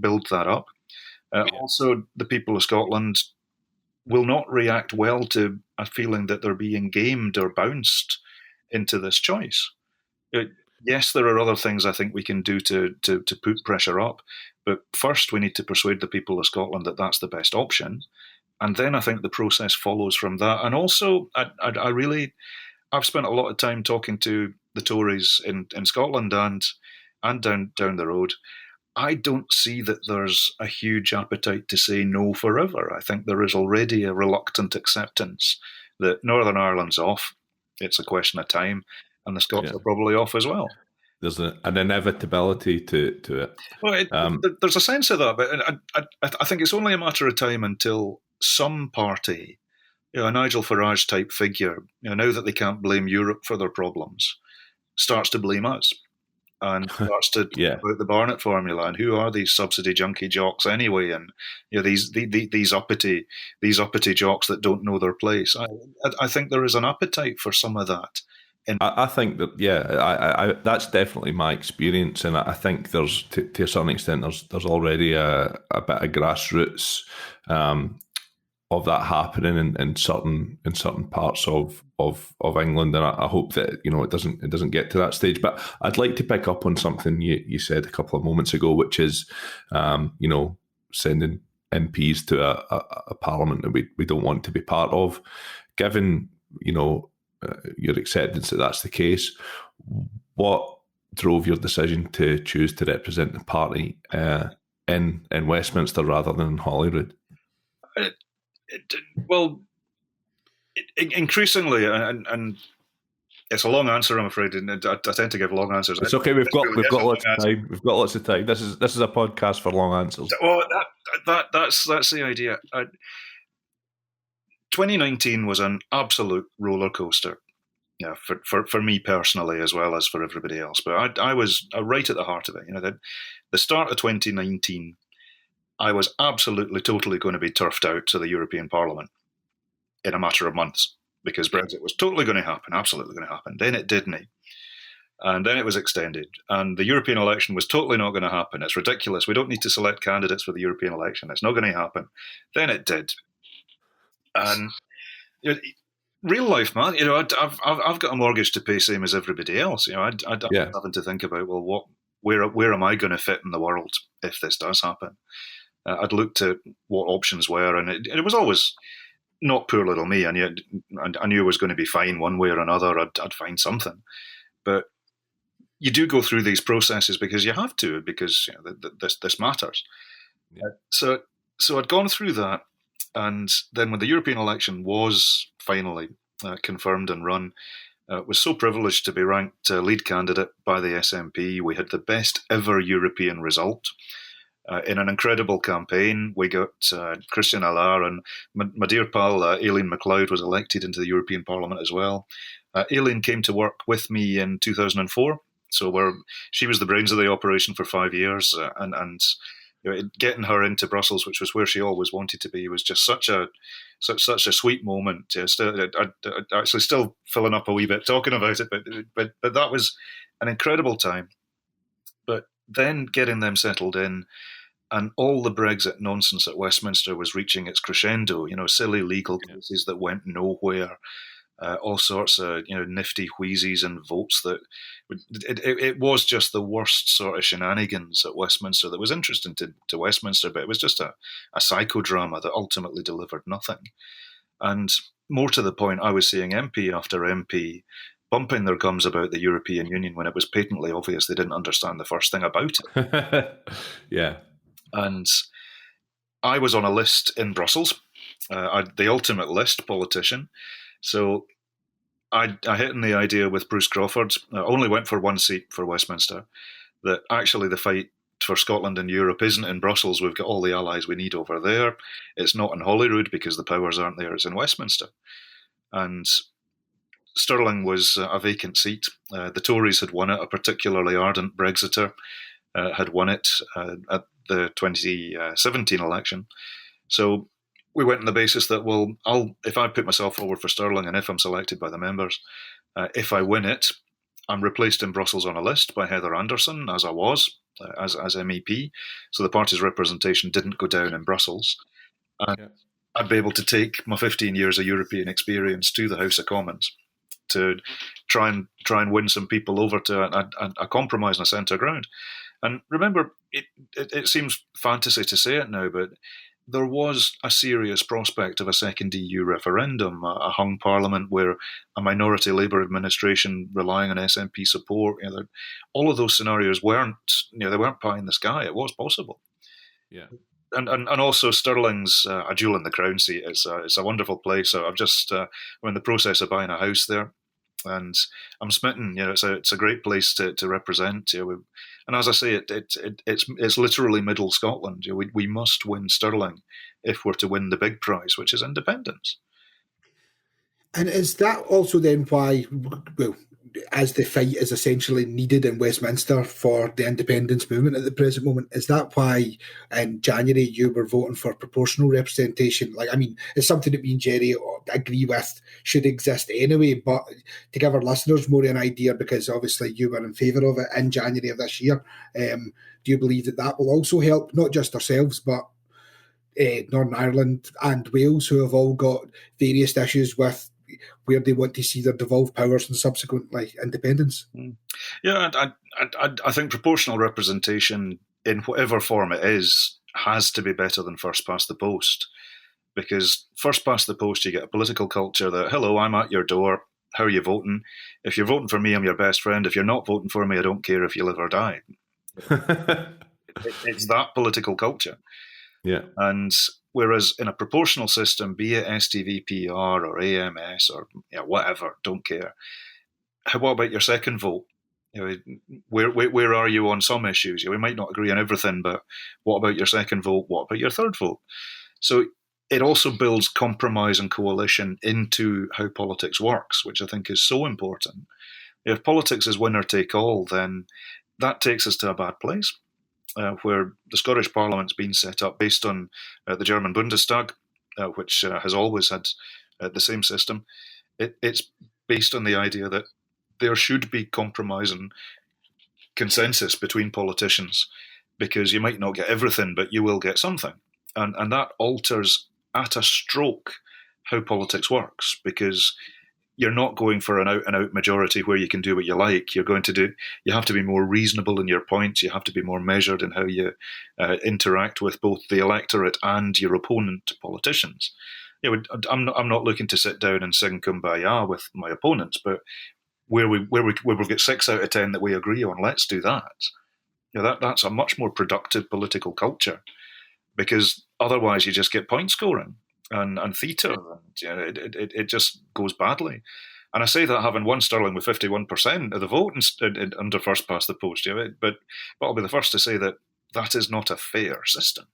build that up. Also, the people of Scotland will not react well to a feeling that they're being gamed or bounced into this choice. Yes, there are other things I think we can do to put pressure up, but first we need to persuade the people of Scotland that that's the best option, and then I think the process follows from that. And also, I've spent a lot of time talking to the Tories in Scotland and down the road. I don't see that there's a huge appetite to say no forever. I think there is already a reluctant acceptance that Northern Ireland's off. It's a question of time, and the Scots are probably off as well.
There's an inevitability to it.
Well, there's a sense of that, but I think it's only a matter of time until some party, a Nigel Farage type figure, now that they can't blame Europe for their problems, starts to blame us. and starts to
Yeah.
talk about the Barnett formula and who are these subsidy junkie jocks anyway, and these uppity jocks that don't know their place. I think there is an appetite for some of that.
I think that I that's definitely my experience, and I think there's to a certain extent there's already a bit of grassroots of that happening in certain parts of England, and I hope that it doesn't get to that stage. But I'd like to pick up on something you said a couple of moments ago, which is sending MPs to a parliament that we don't want to be part of. Given your acceptance that that's the case, what drove your decision to choose to represent the party in Westminster rather than in Holyrood?
Increasingly, and it's a long answer, I'm afraid, and I tend to give long answers.
It's okay. We've got lots of time. We've got lots of time. This is a podcast for long answers.
Well, that's the idea. 2019 was an absolute roller coaster, for me personally as well as for everybody else. But I was right at the heart of it. The start of 2019, I was absolutely, totally going to be turfed out to the European Parliament in a matter of months, because Brexit was totally going to happen, absolutely going to happen. Then it didn't. And then it was extended. And the European election was totally not going to happen. It's ridiculous. We don't need to select candidates for the European election. It's not going to happen. Then it did. And real life, man, I've got a mortgage to pay, same as everybody else. I'm having to think about, well, where am I going to fit in the world if this does happen? I'd looked at what options were, and it was always not poor little me. I knew it was going to be fine one way or another. I'd find something. But you do go through these processes because you have to, because this matters. Yeah. So I'd gone through that, and then when the European election was finally confirmed and run, was so privileged to be ranked lead candidate by the SNP. We had the best ever European result. In an incredible campaign, we got Christian Allard, and my dear pal Alyn MacLeod was elected into the European Parliament as well. Alyn came to work with me in 2004, so she was the brains of the operation for 5 years, and getting her into Brussels, which was where she always wanted to be, was just such a sweet moment. I'm actually still filling up a wee bit talking about it, but that was an incredible time. But then getting them settled in, and all the Brexit nonsense at Westminster was reaching its crescendo. Silly legal cases that went nowhere, all sorts of nifty wheezies and votes that it was just the worst sort of shenanigans at Westminster that was interesting to Westminster, but it was just a psychodrama that ultimately delivered nothing. And more to the point, I was seeing MP after MP bumping their gums about the European Union when it was patently obvious they didn't understand the first thing about it.
Yeah.
And I was on a list in Brussels, the ultimate list politician. So I hit on the idea with Bruce Crawford. I only went for one seat for Westminster, that actually the fight for Scotland and Europe isn't in Brussels. We've got all the allies we need over there. It's not in Holyrood because the powers aren't there. It's in Westminster. And Stirling was a vacant seat. The Tories had won it. A particularly ardent Brexiter had won it at the 2017 election. So we went on the basis that, well, if I put myself forward for Stirling and if I'm selected by the members, if I win it, I'm replaced in Brussels on a list by Heather Anderson, as I was, as MEP. So the party's representation didn't go down in Brussels. And I'd be able to take my 15 years of European experience to the House of Commons to try and win some people over to a compromise and a centre ground. And remember, it seems fantasy to say it now, but there was a serious prospect of a second EU referendum, a hung parliament where a minority Labour administration relying on SNP support. All of those scenarios weren't pie in the sky. It was possible.
Yeah.
And also Stirling's a jewel in the crown seat. It's a wonderful place. So I'm in the process of buying a house there, and I'm smitten. It's a great place to represent. And as I say, it's literally middle Scotland. We must win Stirling if we're to win the big prize, which is independence.
And is that also then why? Well, as the fight is essentially needed in Westminster for the independence movement at the present moment. Is that why in January you were voting for proportional representation? Like, I mean, it's something that me and Gerry agree with should exist anyway, but to give our listeners more an idea, because obviously you were in favour of it in January of this year, do you believe that will also help not just ourselves, but Northern Ireland and Wales, who have all got various issues with where they want to see their devolved powers and subsequent independence?
Yeah, I think proportional representation in whatever form it is has to be better than first past the post, because first past the post you get a political culture that, hello, I'm at your door, how are you voting? If you're voting for me, I'm your best friend. If you're not voting for me, I don't care if you live or die. It's that political culture.
Yeah.
And whereas in a proportional system, be it STVPR or AMS or whatever, don't care. What about your second vote? Where are you on some issues? We might not agree on everything, but what about your second vote? What about your third vote? So it also builds compromise and coalition into how politics works, which I think is so important. If politics is winner take all, then that takes us to a bad place. Where the Scottish Parliament's been set up based on the German Bundestag, which has always had the same system. It's based on the idea that there should be compromise and consensus between politicians, because you might not get everything, but you will get something. And that alters at a stroke how politics works, because you're not going for an out-and-out majority where you can do what you like. You have to be more reasonable in your points. You have to be more measured in how you interact with both the electorate and your opponent politicians. I'm not looking to sit down and sing Kumbaya with my opponents, but where we've got 6 out of 10 that we agree on, let's do that. That's a much more productive political culture, because otherwise you just get point scoring and theatre, and it just goes badly. And I say that having won Stirling with 51% of the vote under first past the post, but I'll be the first to say that is not a fair system.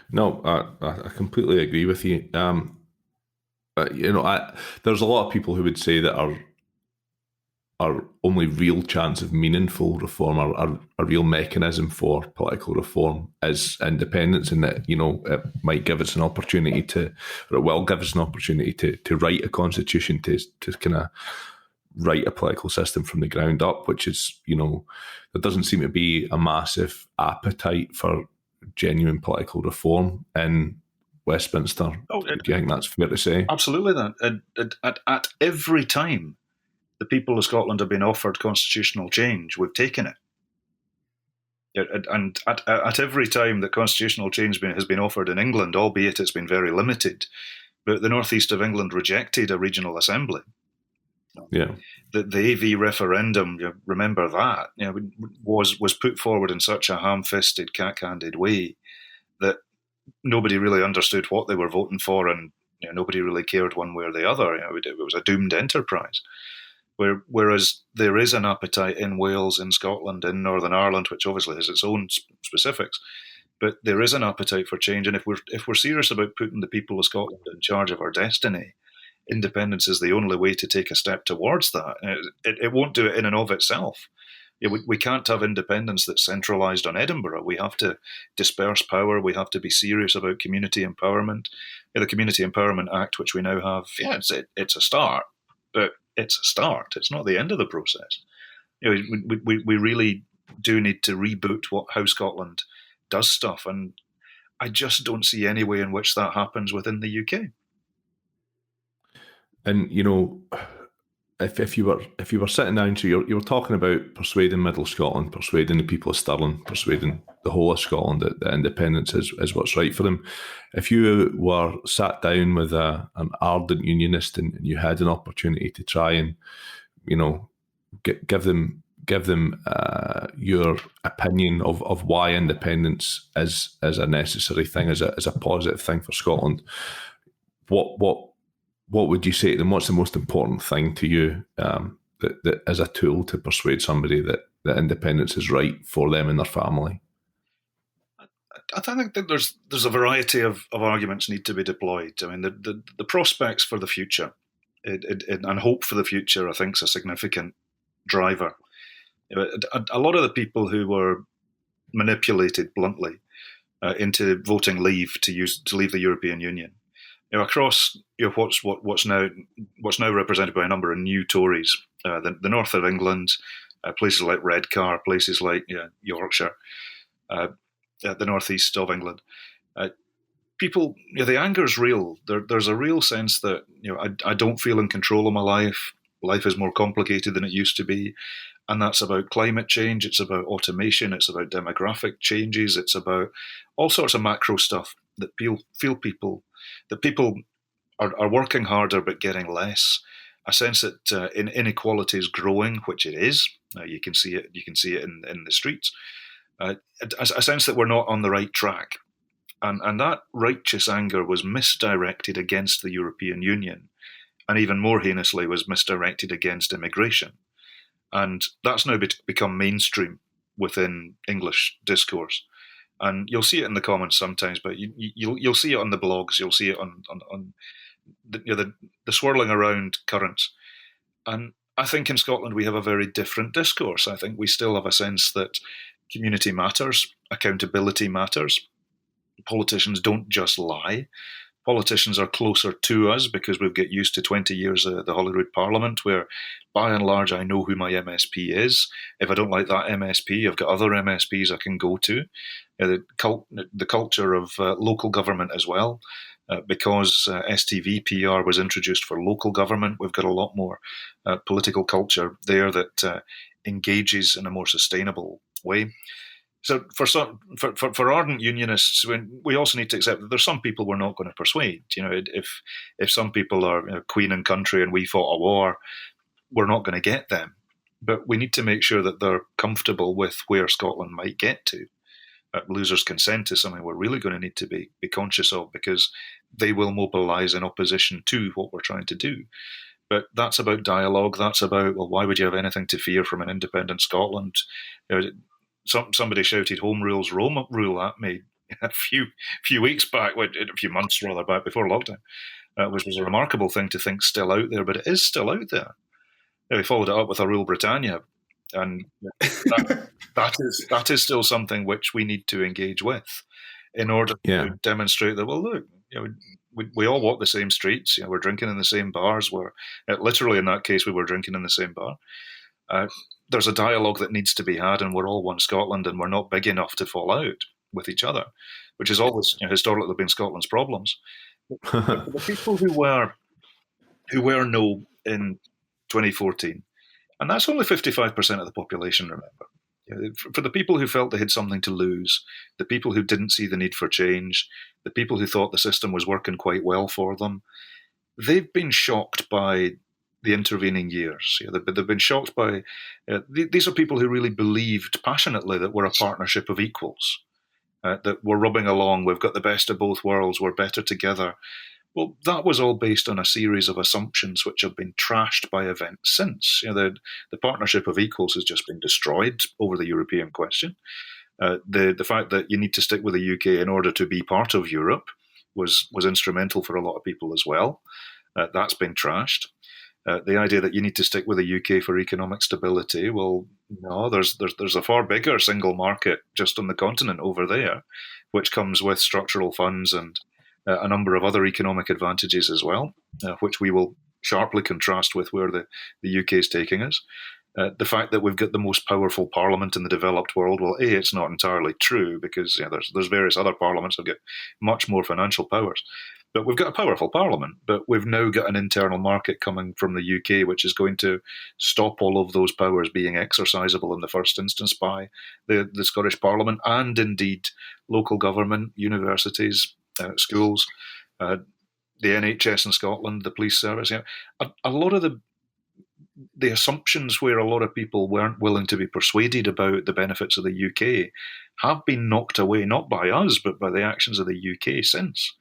No, I completely agree with you. There's a lot of people who would say that our only real chance of meaningful reform, our real mechanism for political reform is independence, and that, it might give us an opportunity to write a constitution, to kind of write a political system from the ground up, which is, there doesn't seem to be a massive appetite for genuine political reform in Westminster. Do you think that's fair to say?
Absolutely. That at every time the people of Scotland have been offered constitutional change, we've taken it. And at every time that constitutional change has been offered in England, albeit it's been very limited, but the northeast of England rejected a regional assembly.
Yeah,
the AV referendum, remember that, was put forward in such a ham-fisted, cack-handed way that nobody really understood what they were voting for, and nobody really cared one way or the other. It was a doomed enterprise. Whereas there is an appetite in Wales, in Scotland, in Northern Ireland, which obviously has its own specifics, but there is an appetite for change. And if we're serious about putting the people of Scotland in charge of our destiny, independence is the only way to take a step towards that. It won't do it in and of itself. We can't have independence that's centralised on Edinburgh. We have to disperse power. We have to be serious about community empowerment. The Community Empowerment Act, which we now have, it's a start, but it's a start. It's not the end of the process. We really do need to reboot how Scotland does stuff, and I just don't see any way in which that happens within the UK.
And if you were sitting down, so you were talking about persuading Middle Scotland, persuading the people of Stirling, persuading the whole of Scotland that independence is what's right for them. If you were sat down with an ardent unionist and you had an opportunity to try and give them your opinion of why independence is a necessary thing, as a positive thing for Scotland, what would you say to them? What's the most important thing to you that as a tool to persuade somebody that independence is right for them and their family?
I think that there's a variety of arguments need to be deployed. I mean, the prospects for the future and hope for the future, I think, is a significant driver. A lot of the people who were manipulated bluntly into voting leave to leave the European Union, across what's now represented by a number of new Tories, the north of England, places like Redcar, places like Yorkshire, the northeast of England. People, the anger is real. There's a real sense that I don't feel in control of my life. Life is more complicated than it used to be, and that's about climate change. It's about automation. It's about demographic changes. It's about all sorts of macro stuff that people are working harder but getting less. A sense that inequality is growing, which it is. You can see it. You can see it in the streets. A sense that we're not on the right track. And that righteous anger was misdirected against the European Union, and even more heinously was misdirected against immigration. And that's now become mainstream within English discourse. And you'll see it in the comments sometimes, but you'll see it on the blogs, you'll see it on the swirling around currents. And I think in Scotland we have a very different discourse. I think we still have a sense that community matters, accountability matters. Politicians don't just lie. Politicians are closer to us because we've got used to 20 years of the Holyrood Parliament, where by and large I know who my MSP is. If I don't like that MSP, I've got other MSPs I can go to. The culture of local government as well. Because STV PR was introduced for local government, we've got a lot more political culture there that engages in a more sustainable way. So for ardent unionists, we also need to accept that there's some people we're not going to persuade. If some people are Queen and country and we fought a war, we're not going to get them. But we need to make sure that they're comfortable with where Scotland might get to. Losers' consent is something we're really going to need to be conscious of, because they will mobilise in opposition to what we're trying to do. But that's about dialogue. That's about, well, why would you have anything to fear from an independent Scotland? Somebody shouted "Home rules, Rome rule" at me a few weeks back, a few months rather back before lockdown, which was a remarkable thing to think still out there, but it is still out there. We followed it up with a Rule Britannia, and that is still something which we need to engage with in order to demonstrate that, well, look, we all walk the same streets, we're drinking in the same bars, we're literally in that case we were drinking in the same bar. There's a dialogue that needs to be had, and we're all one Scotland, and we're not big enough to fall out with each other, which has always historically been Scotland's problems. The people who were no in 2014, and that's only 55% of the population, remember. For the people who felt they had something to lose, the people who didn't see the need for change, the people who thought the system was working quite well for them, they've been shocked by the intervening years. They've been shocked by... these are people who really believed passionately that we're a partnership of equals, that we're rubbing along, we've got the best of both worlds, we're better together. Well, that was all based on a series of assumptions which have been trashed by events since. The partnership of equals has just been destroyed over the European question. The fact that you need to stick with the UK in order to be part of Europe was instrumental for a lot of people as well. That's been trashed. The idea that you need to stick with the UK for economic stability, well, no, there's a far bigger single market just on the continent over there, which comes with structural funds and a number of other economic advantages as well, which we will sharply contrast with where the UK is taking us. The fact that we've got the most powerful parliament in the developed world, well, A, it's not entirely true, because there's various other parliaments that get much more financial powers. But we've got a powerful parliament, but we've now got an internal market coming from the UK, which is going to stop all of those powers being exercisable in the first instance by the Scottish Parliament, and indeed local government, universities, schools, the NHS in Scotland, the police service. A lot of the assumptions where a lot of people weren't willing to be persuaded about the benefits of the UK have been knocked away, not by us, but by the actions of the UK since.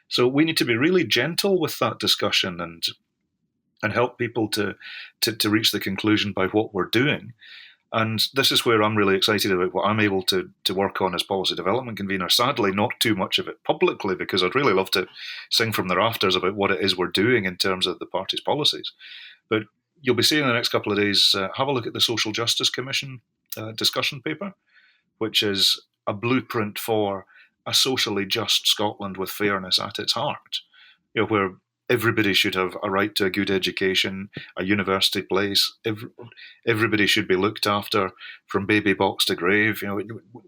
So we need to be really gentle with that discussion and help people to reach the conclusion by what we're doing. And this is where I'm really excited about what I'm able to work on as policy development convener. Sadly, not too much of it publicly, because I'd really love to sing from the rafters about what it is we're doing in terms of the party's policies. But you'll be seeing in the next couple of days, have a look at the Social Justice Commission discussion paper, which is a blueprint for a socially just Scotland with fairness at its heart, where everybody should have a right to a good education, a university place. Everybody should be looked after from baby box to grave.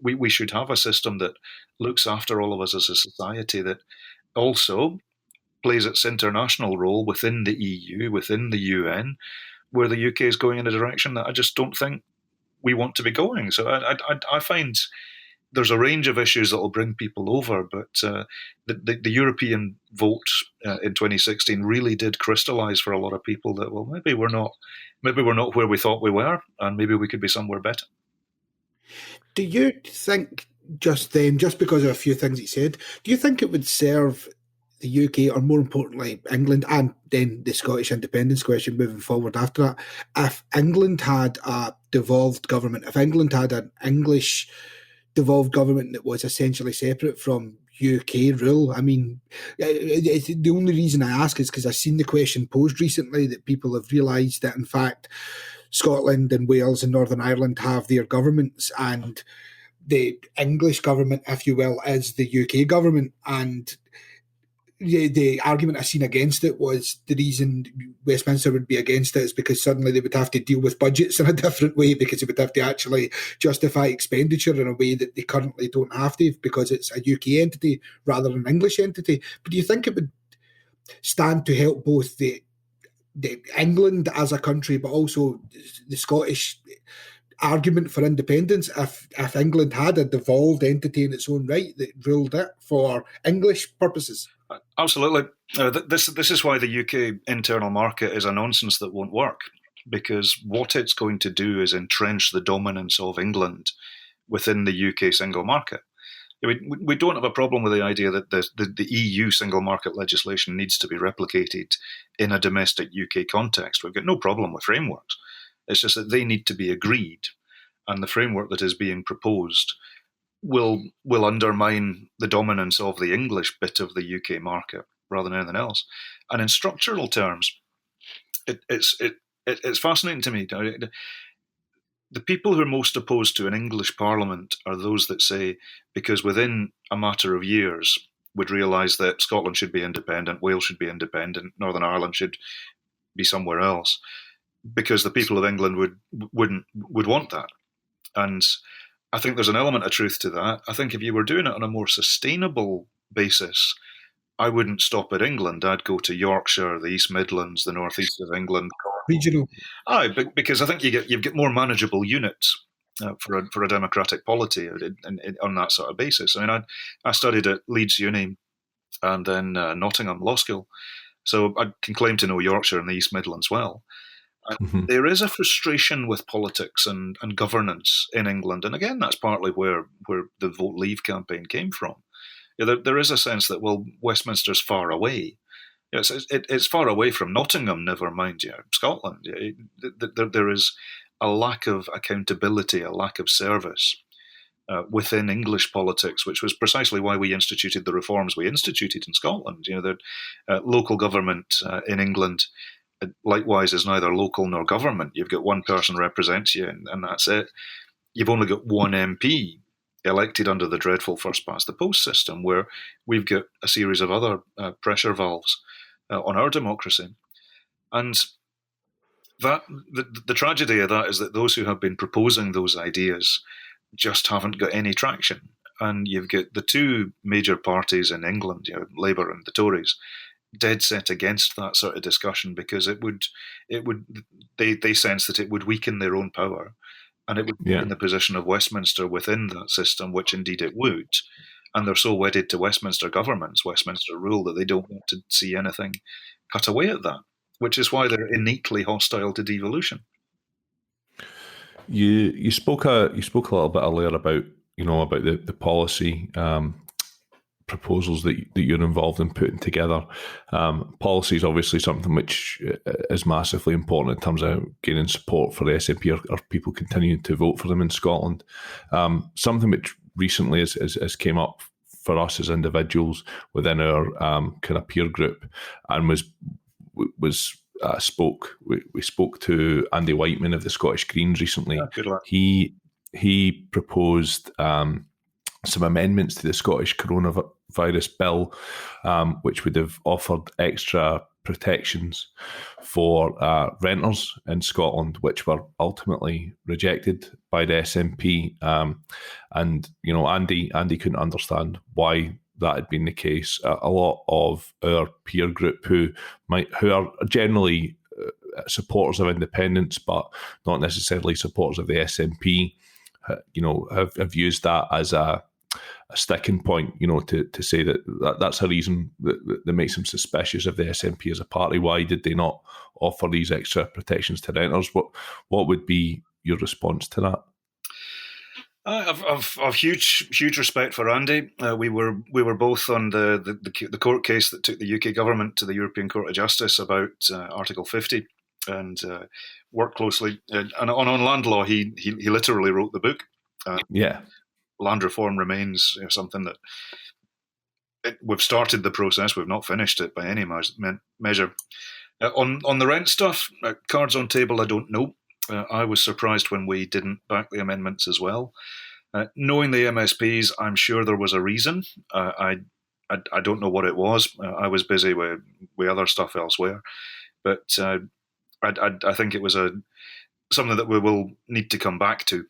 We should have a system that looks after all of us as a society, that also plays its international role within the EU, within the UN, where the UK is going in a direction that I just don't think we want to be going. So I find there's a range of issues that will bring people over, but the European vote in 2016 really did crystallise for a lot of people that, well, maybe we're not where we thought we were, and maybe we could be somewhere better.
Do you think just because of a few things he said, do you think it would serve the UK, or more importantly England, and then the Scottish independence question moving forward after that, if England had a devolved government, if England had an English devolved government that was essentially separate from UK rule? I mean, the only reason I ask is because I've seen the question posed recently that people have realised that in fact Scotland and Wales and Northern Ireland have their governments, and the English government, if you will, is the UK government. And the argument I've seen against it was the reason Westminster would be against it is because suddenly they would have to deal with budgets in a different way, because they would have to actually justify expenditure in a way that they currently don't have to, because it's a UK entity rather than an English entity. But do you think it would stand to help both the England as a country, but also the Scottish argument for independence, if England had a devolved entity in its own right that ruled it for English purposes?
Absolutely. This is why the UK internal market is a nonsense that won't work, because what it's going to do is entrench the dominance of England within the UK single market. We don't have a problem with the idea that the EU single market legislation needs to be replicated in a domestic UK context. We've got no problem with frameworks. It's just that they need to be agreed, and the framework that is being proposed will undermine the dominance of the English bit of the UK market rather than anything else. And in structural terms, it's fascinating to me. The people who are most opposed to an English Parliament are those that say, because within a matter of years would realise that Scotland should be independent, Wales should be independent, Northern Ireland should be somewhere else, because the people of England would want that. And I think there's an element of truth to that. I think if you were doing it on a more sustainable basis, I wouldn't stop at England. I'd go to Yorkshire, the East Midlands, the North East of England.
Regional.
Aye, because I think you get more manageable units for a democratic polity on that sort of basis. I mean, I studied at Leeds Uni and then Nottingham Law School, so I can claim to know Yorkshire and the East Midlands well. And there is a frustration with politics and governance in England, and again, that's partly where the Vote Leave campaign came from. There is a sense that, well, Westminster's far away. It's far away from Nottingham, never mind Scotland. There is a lack of accountability, a lack of service within English politics, which was precisely why we instituted the reforms we instituted in Scotland. The local government in England, likewise, is neither local nor government. You've got one person represents you, and that's it. You've only got one MP elected under the dreadful first-past-the-post system, where we've got a series of other pressure valves on our democracy. And that the tragedy of that is that those who have been proposing those ideas just haven't got any traction. And you've got the two major parties in England, Labour and the Tories, dead set against that sort of discussion, because they sense that it would weaken their own power, and it would weaken the position of Westminster within that system, which indeed it would. And they're so wedded to Westminster governments, Westminster rule, that they don't want to see anything cut away at that, which is why they're innately hostile to devolution.
You spoke a little bit earlier about the policy proposals that you're involved in putting together. Policy is obviously something which is massively important in terms of gaining support for the SNP or people continuing to vote for them in Scotland. Something which recently has came up for us as individuals within our kind of peer group, and we spoke to Andy Whiteman of the Scottish Greens recently.
Yeah, good luck.
He proposed some amendments to the Scottish coronavirus bill, which would have offered extra protections for renters in Scotland, which were ultimately rejected by the SNP. And Andy couldn't understand why that had been the case. A lot of our peer group who are generally supporters of independence, but not necessarily supporters of the SNP, have used that as a sticking point, to say that's a reason that makes them suspicious of the SNP as a party. Why did they not offer these extra protections to renters? What would be your response to that?
I've huge respect for Andy. We were both on the court case that took the UK government to the European Court of Justice about Article 50, and worked closely. And on land law, he literally wrote the book. Land reform remains something that we've started the process. We've not finished it by any measure. On the rent stuff, cards on table, I don't know. I was surprised when we didn't back the amendments as well. Knowing the MSPs, I'm sure there was a reason. I don't know what it was. I was busy with other stuff elsewhere. But I think it was something that we will need to come back to,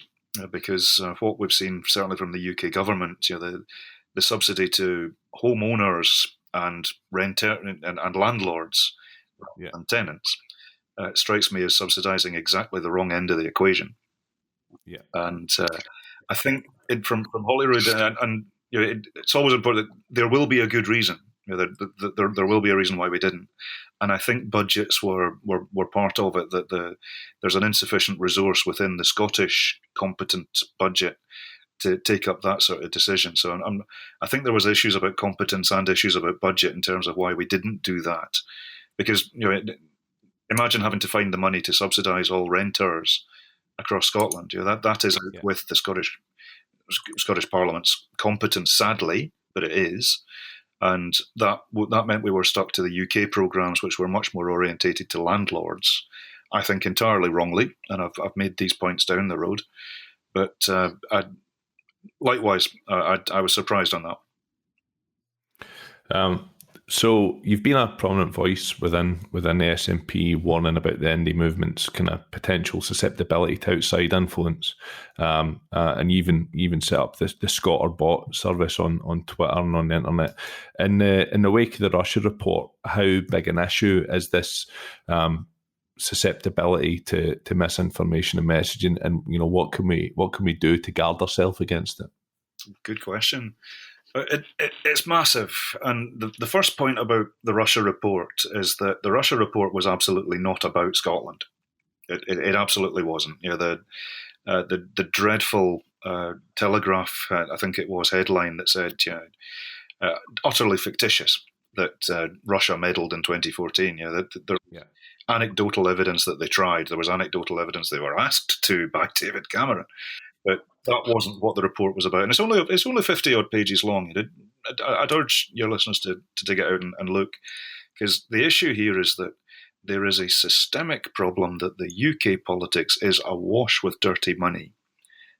because what we've seen, certainly from the UK government, the subsidy to homeowners and renter and landlords and tenants strikes me as subsidising exactly the wrong end of the equation.
Yeah,
and I think from Holyrood, and it's always important that there will be a good reason. There will be a reason why we didn't, and I think budgets were part of it. That there's an insufficient resource within the Scottish competent budget to take up that sort of decision. So I think there was issues about competence and issues about budget in terms of why we didn't do that, because imagine having to find the money to subsidise all renters across Scotland. That is with the Scottish Parliament's competence, sadly, but it is. And that meant we were stuck to the UK programmes, which were much more orientated to landlords, I think entirely wrongly, and I've made these points down the road. But likewise, I was surprised on that.
So you've been a prominent voice within the SNP, warning about the indie movement's kind of potential susceptibility to outside influence, and you even set up the Scotterbot service on Twitter and on the internet. In the wake of the Russia report, how big an issue is this susceptibility to misinformation and messaging, and what can we do to guard ourselves against it?
Good question. It's massive. And the first point about the Russia report is that the Russia report was absolutely not about Scotland. It absolutely wasn't. The dreadful Telegraph, I think it was, headline that said, utterly fictitious that Russia meddled in 2014. Anecdotal evidence that they tried. There was anecdotal evidence they were asked to by David Cameron. But that wasn't what the report was about, and it's only 50 odd pages long. I'd urge your listeners to dig it out and look, because the issue here is that there is a systemic problem that the UK politics is awash with dirty money.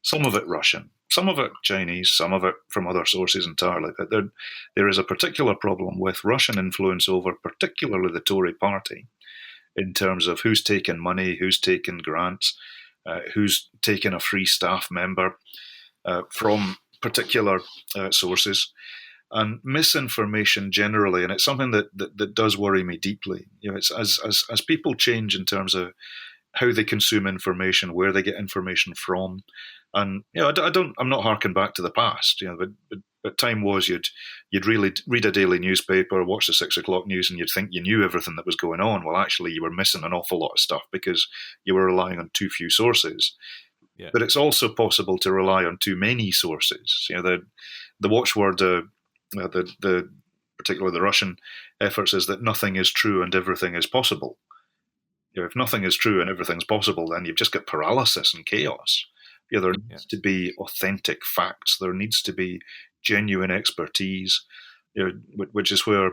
Some of it Russian, some of it Chinese, some of it from other sources entirely. But there is a particular problem with Russian influence over particularly the Tory party in terms of who's taken money, who's taken grants, who's taken a free staff member from particular sources, and misinformation generally. And it's something that does worry me deeply. It's as people change in terms of how they consume information, where they get information from, and I'm not harking back to the past. But time was you'd really read a daily newspaper, watch the 6 o'clock news, and you'd think you knew everything that was going on. Well, actually, you were missing an awful lot of stuff because you were relying on too few sources. But it's also possible to rely on too many sources. The watchword particularly the Russian efforts, is that nothing is true and everything is possible. If nothing is true and everything's possible, then you've just got paralysis and chaos. There needs to be authentic facts. There needs to be genuine expertise, which is where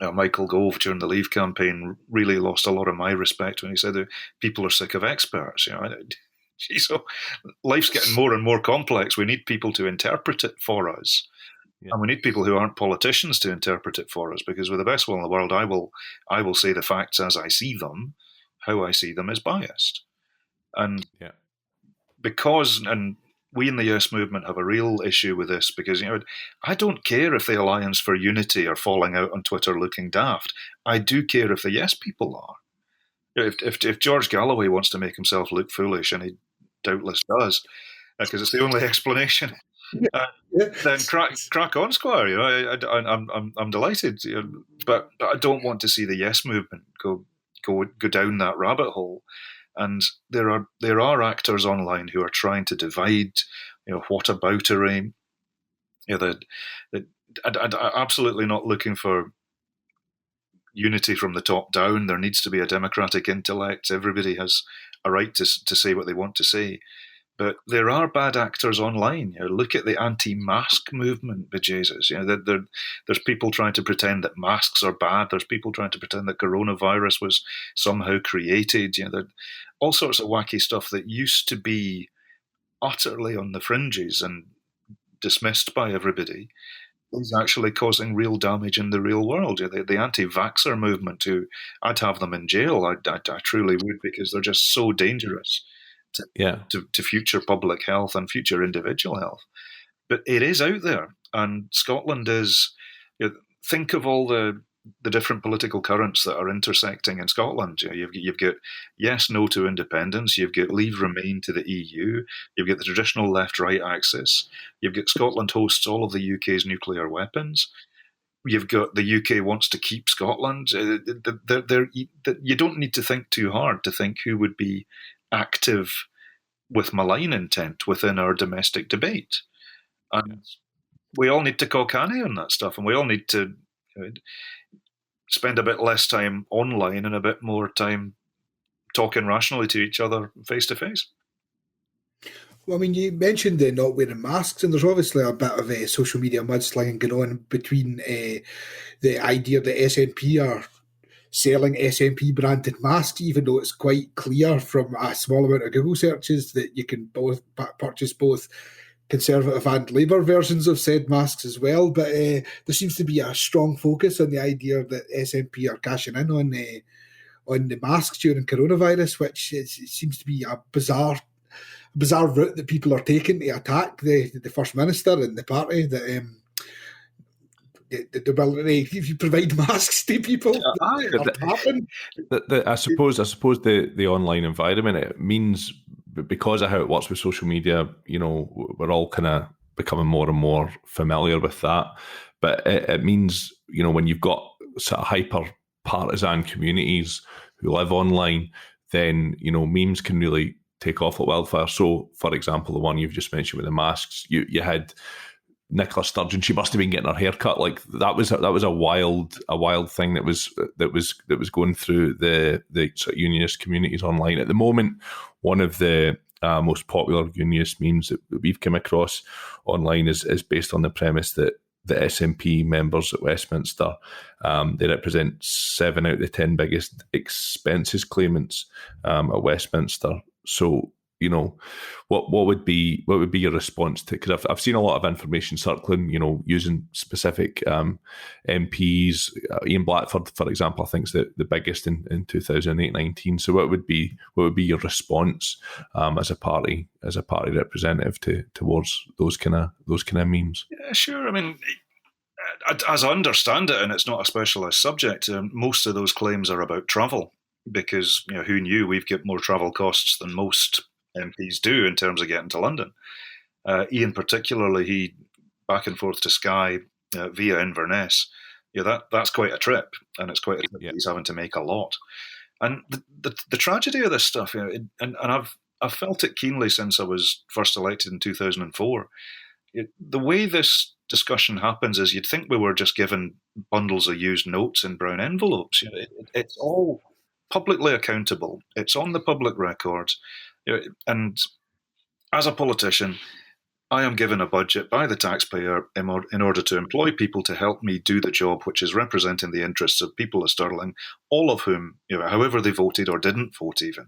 Michael Gove during the Leave campaign really lost a lot of my respect when he said that people are sick of experts. So life's getting more and more complex. We need people to interpret it for us. And we need people who aren't politicians to interpret it for us, because with the best will in the world, I will say the facts as I see them. How I see them is biased. And and we in the Yes Movement have a real issue with this, because I don't care if the Alliance for Unity are falling out on Twitter looking daft. I do care if the Yes people are. If George Galloway wants to make himself look foolish, and he doubtless does, because it's the only explanation, then crack on, Squire. I'm delighted, but I don't want to see the Yes Movement go down that rabbit hole. And there are actors online who are trying to divide, whataboutery. Absolutely not looking for unity from the top down. There needs to be a democratic intellect. Everybody has a right to say what they want to say. But there are bad actors online. Look at the anti-mask movement, bejesus. There's people trying to pretend that masks are bad. There's people trying to pretend that coronavirus was somehow created. All sorts of wacky stuff that used to be utterly on the fringes and dismissed by everybody is actually causing real damage in the real world. The anti-vaxxer movement, I'd have them in jail. I truly would, because they're just so dangerous to future public health and future individual health. But it is out there, and Scotland is. Think of all the different political currents that are intersecting in Scotland. You've got yes, no to independence. You've got leave remain to the EU. You've got the traditional left-right axis. You've got Scotland hosts all of the UK's nuclear weapons. You've got the UK wants to keep Scotland. You don't need to think too hard to think who would be active with malign intent within our domestic debate. And we all need to call canny on that stuff, and we all need to spend a bit less time online and a bit more time talking rationally to each other face to face.
Well, I mean, you mentioned not wearing masks, and there's obviously a bit of social media mudslinging going on between the idea that SNP are selling SNP branded masks, even though it's quite clear from a small amount of Google searches that you can purchase both Conservative and Labour versions of said masks as well. But there seems to be a strong focus on the idea that SNP are cashing in on the masks during coronavirus, which seems to be a bizarre route that people are taking to attack the First Minister and the party. That the ability, if you provide masks to people, happen.
I suppose the online environment, it means, because of how it works with social media, we're all kind of becoming more and more familiar with that. But it means, when you've got sort of hyper partisan communities who live online, then memes can really take off like wildfire. So, for example, the one you've just mentioned with the masks, you had Nicola Sturgeon. She must have been getting her hair cut. Like that was a wild thing that was going through the sort of unionist communities online at the moment. One of the most popular unionist memes that we've come across online is based on the premise that the SNP members at Westminster, they represent 7 out of the 10 biggest expenses claimants at Westminster. So, what would be your response to? Because I've seen a lot of information circling, using specific MPs. Ian Blackford, for example, I think is the biggest in 2008-19. So what would be your response as a party representative towards those kind of memes?
Yeah, sure. I mean, as I understand it, and it's not a specialised subject, most of those claims are about travel, because who knew we've got more travel costs than most MPs do in terms of getting to London. Ian particularly, he back and forth to Skye via Inverness. That's quite a trip, and it's quite a trip that he's having to make a lot. And the tragedy of this stuff, and I've felt it keenly since I was first elected in 2004. The way this discussion happens is you'd think we were just given bundles of used notes in brown envelopes. It's all publicly accountable. It's on the public record. And as a politician, I am given a budget by the taxpayer in order to employ people to help me do the job, which is representing the interests of people of Stirling, all of whom, however they voted or didn't vote even.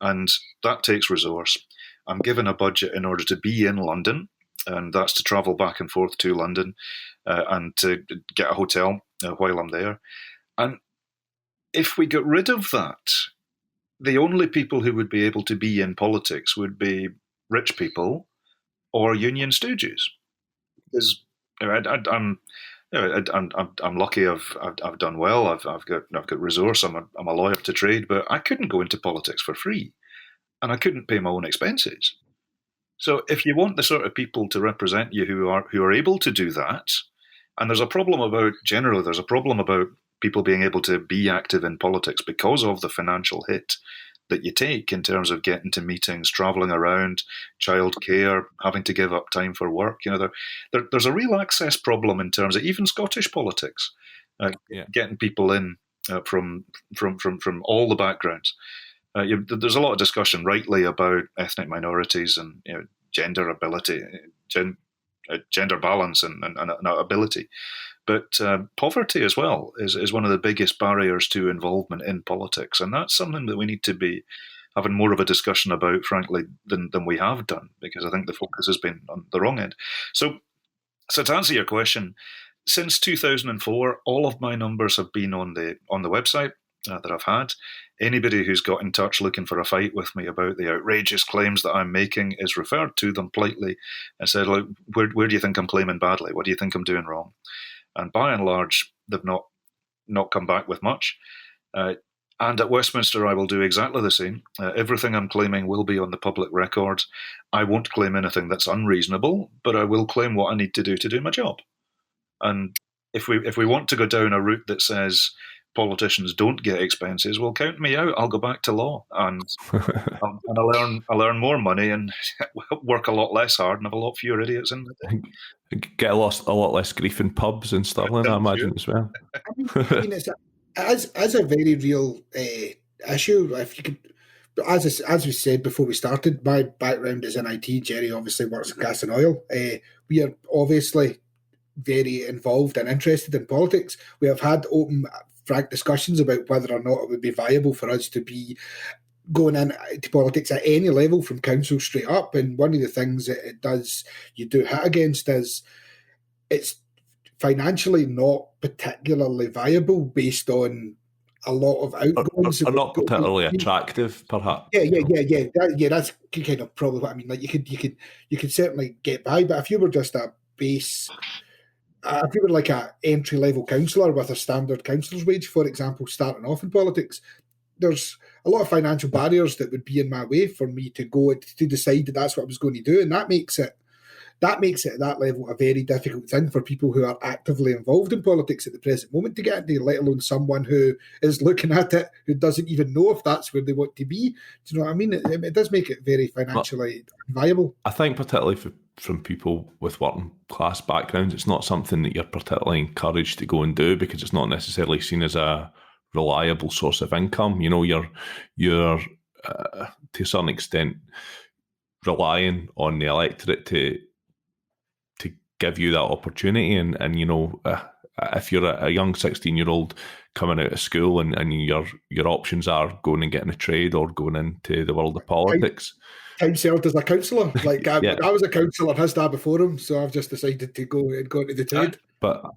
And that takes resource. I'm given a budget in order to be in London, and that's to travel back and forth to London and to get a hotel while I'm there. And if we get rid of that, the only people who would be able to be in politics would be rich people or union stooges. Because I'm lucky. I've done well. I've got resource. I'm a lawyer to trade, but I couldn't go into politics for free, and I couldn't pay my own expenses. So if you want the sort of people to represent you who are able to do that, and there's a problem about people being able to be active in politics because of the financial hit that you take in terms of getting to meetings, travelling around, childcare, having to give up time for work. There's a real access problem in terms of even Scottish politics, getting people in from all the backgrounds. There's a lot of discussion, rightly, about ethnic minorities and gender ability, gender balance and ability. But poverty as well is one of the biggest barriers to involvement in politics. And that's something that we need to be having more of a discussion about, frankly, than we have done, because I think the focus has been on the wrong end. So to answer your question, since 2004, all of my numbers have been on the website that I've had. Anybody who's got in touch looking for a fight with me about the outrageous claims that I'm making is referred to them politely and said, look, where do you think I'm claiming badly? What do you think I'm doing wrong? And by and large, they've not come back with much. And at Westminster, I will do exactly the same. Everything I'm claiming will be on the public record. I won't claim anything that's unreasonable, but I will claim what I need to do my job. And if we want to go down a route that says politicians don't get expenses, well, count me out. I'll go back to law and I learn more money and work a lot less hard and have a lot fewer idiots in the
Get a lot less grief in pubs in Stirling, I imagine, as well.
I mean, it's a very real issue. If you could, as we said before we started, my background is in IT. Gerry obviously works in gas and oil. We are obviously very involved and interested in politics. We have had open, frank discussions about whether or not it would be viable for us to be going into politics at any level from council straight up. And one of the things that you do hit against is it's financially not particularly viable based on a lot of outgoings.
Or not particularly attractive, perhaps.
Yeah. That's kind of probably what I mean. Like you could certainly get by, but if you were just a base. If you were like an entry-level councillor with a standard councillor's wage, for example, starting off in politics, there's a lot of financial barriers that would be in my way for me to go to decide that that's what I was going to do, and that makes it at that level a very difficult thing for people who are actively involved in politics at the present moment to get into, let alone someone who is looking at it who doesn't even know if that's where they want to be. Do you know what I mean? It does make it very financially viable.
I think particularly from people with working class backgrounds, it's not something that you're particularly encouraged to go and do because it's not necessarily seen as a reliable source of income. You're to a certain extent relying on the electorate to give you that opportunity, and if you're a young 16-year-old coming out of school and your options are going and getting a trade or going into the world of politics.
Time served as a councillor. Like I was a councillor, his dad before him, so I've just decided to go into the trade.
But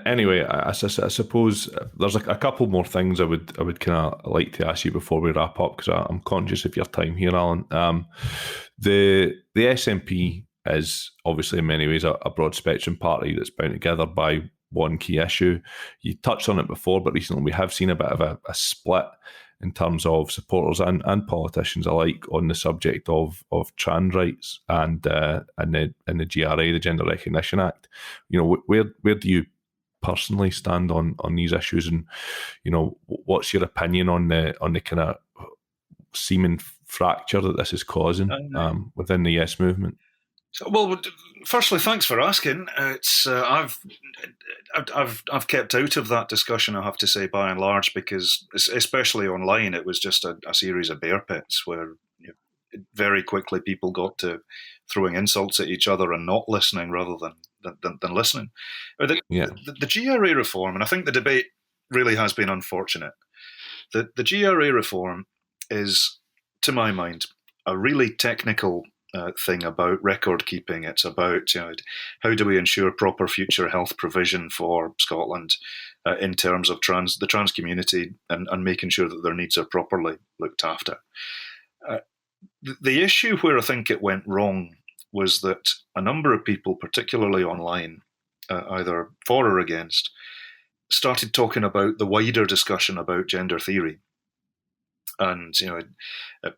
anyway, I suppose there's a couple more things I would kind of like to ask you before we wrap up, because I'm conscious of your time here, Alyn. The SNP is obviously in many ways a broad spectrum party that's bound together by one key issue. You touched on it before, but recently we have seen a bit of a split in terms of supporters and politicians alike on the subject of trans rights and the GRA, the Gender Recognition Act. Where do you personally stand on these issues, and what's your opinion on the kind of seeming fracture that this is causing within the Yes movement?
So, well, firstly, thanks for asking. It's I've kept out of that discussion, I have to say, by and large, because especially online, it was just a series of bear pits where very quickly people got to throwing insults at each other and not listening rather than listening. The GRA reform, and I think the debate really has been unfortunate. The GRA reform is, to my mind, a really technical thing about record keeping. It's about how do we ensure proper future health provision for Scotland in terms of the trans community and making sure that their needs are properly looked after. The issue where I think it went wrong was that a number of people, particularly online, either for or against, started talking about the wider discussion about gender theory, and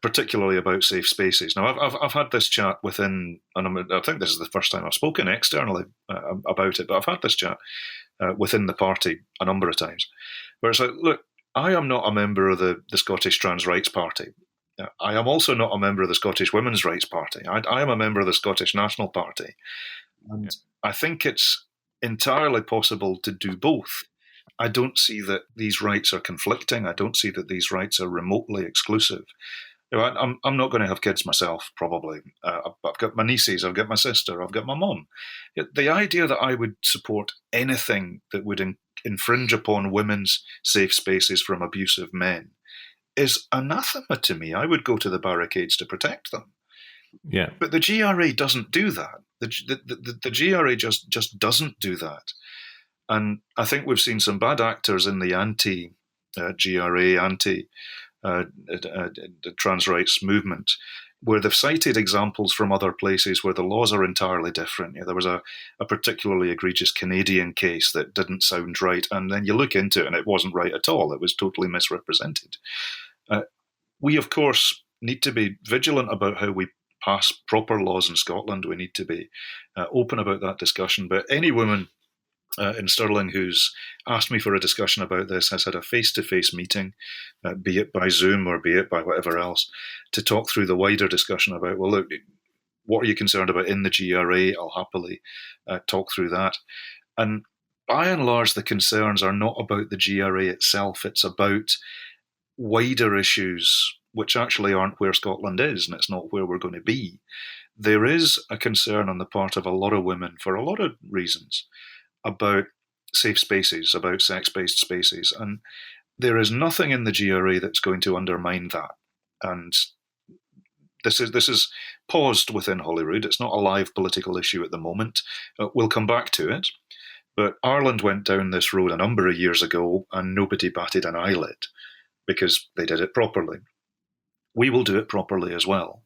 particularly about safe spaces. Now, I've had this chat within, and I think this is the first time I've spoken externally about it, but I've had this chat within the party a number of times, where it's like, look, I am not a member of the Scottish Trans Rights Party. I am also not a member of the Scottish Women's Rights Party. I am a member of the Scottish National Party. And I think it's entirely possible to do both. I don't see that these rights are conflicting. I don't see that these rights are remotely exclusive. I'm not going to have kids myself, probably. I've got my nieces, I've got my sister, I've got my mum. The idea that I would support anything that would infringe upon women's safe spaces from abusive men is anathema to me. I would go to the barricades to protect them.
Yeah.
But the GRA doesn't do that. The GRA just doesn't do that. And I think we've seen some bad actors in the anti-GRA, anti-trans rights movement, where they've cited examples from other places where the laws are entirely different. There was a particularly egregious Canadian case that didn't sound right, and then you look into it and it wasn't right at all. It was totally misrepresented. We, of course, need to be vigilant about how we pass proper laws in Scotland. We need to be open about that discussion. But any woman in Stirling who's asked me for a discussion about this has had a face-to-face meeting, be it by Zoom or be it by whatever else, to talk through the wider discussion about, well, look, what are you concerned about in the GRA? I'll happily talk through that. And by and large, the concerns are not about the GRA itself. It's about wider issues which actually aren't where Scotland is, and it's not where we're going to be. There is a concern on the part of a lot of women, for a lot of reasons, about safe spaces, about sex-based spaces, and there is nothing in the GRA that's going to undermine that. And this is paused within Holyrood. It's not a live political issue at the moment. We'll come back to it. But Ireland went down this road a number of years ago, and nobody batted an eyelid because they did it properly. We will do it properly as well.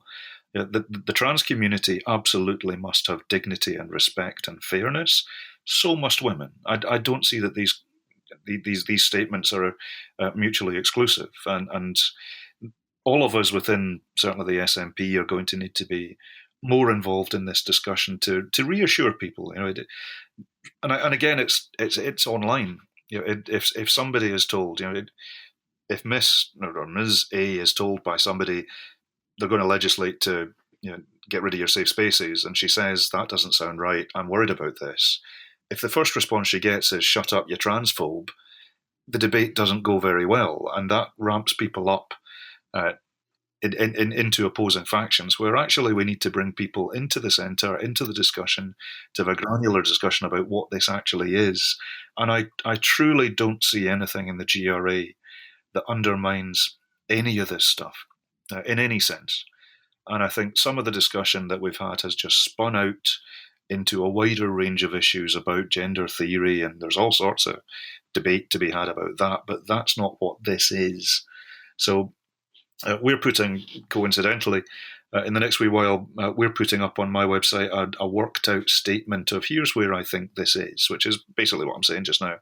The trans community absolutely must have dignity and respect and fairness. So must women. I don't see that these statements are mutually exclusive, and all of us within certainly the SNP are going to need to be more involved in this discussion to reassure people. And again, it's online. If somebody is told, if Miss or Ms. A is told by somebody they're going to legislate to get rid of your safe spaces, and she says that doesn't sound right, I'm worried about this. If the first response she gets is shut up, you transphobe, the debate doesn't go very well, and that ramps people up into opposing factions, where actually we need to bring people into the centre, into the discussion, to have a granular discussion about what this actually is. And I truly don't see anything in the GRA that undermines any of this stuff in any sense. And I think some of the discussion that we've had has just spun out into a wider range of issues about gender theory, and there's all sorts of debate to be had about that, but that's not what this is. So we're putting, coincidentally, in the next wee while, we're putting up on my website a worked out statement of here's where I think this is, which is basically what I'm saying just now.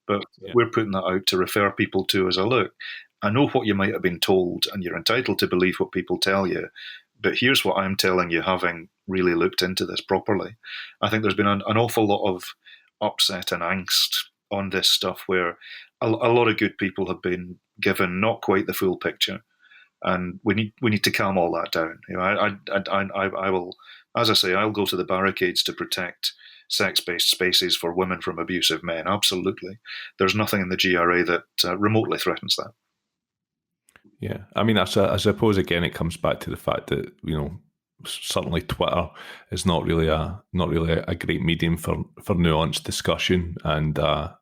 But we're putting that out to refer people to as a look. I know what you might have been told, and you're entitled to believe what people tell you, but here's what I'm telling you, having really looked into this properly. I think there's been an awful lot of upset and angst on this stuff, where a lot of good people have been given not quite the full picture, and we need to calm all that down. I will as I say, I'll go to the barricades to protect sex-based spaces for women from abusive men. Absolutely. There's nothing in the GRA that remotely threatens that.
Yeah. I mean, I suppose, again, it comes back to the fact that, certainly Twitter is not really a great medium for nuanced discussion, and the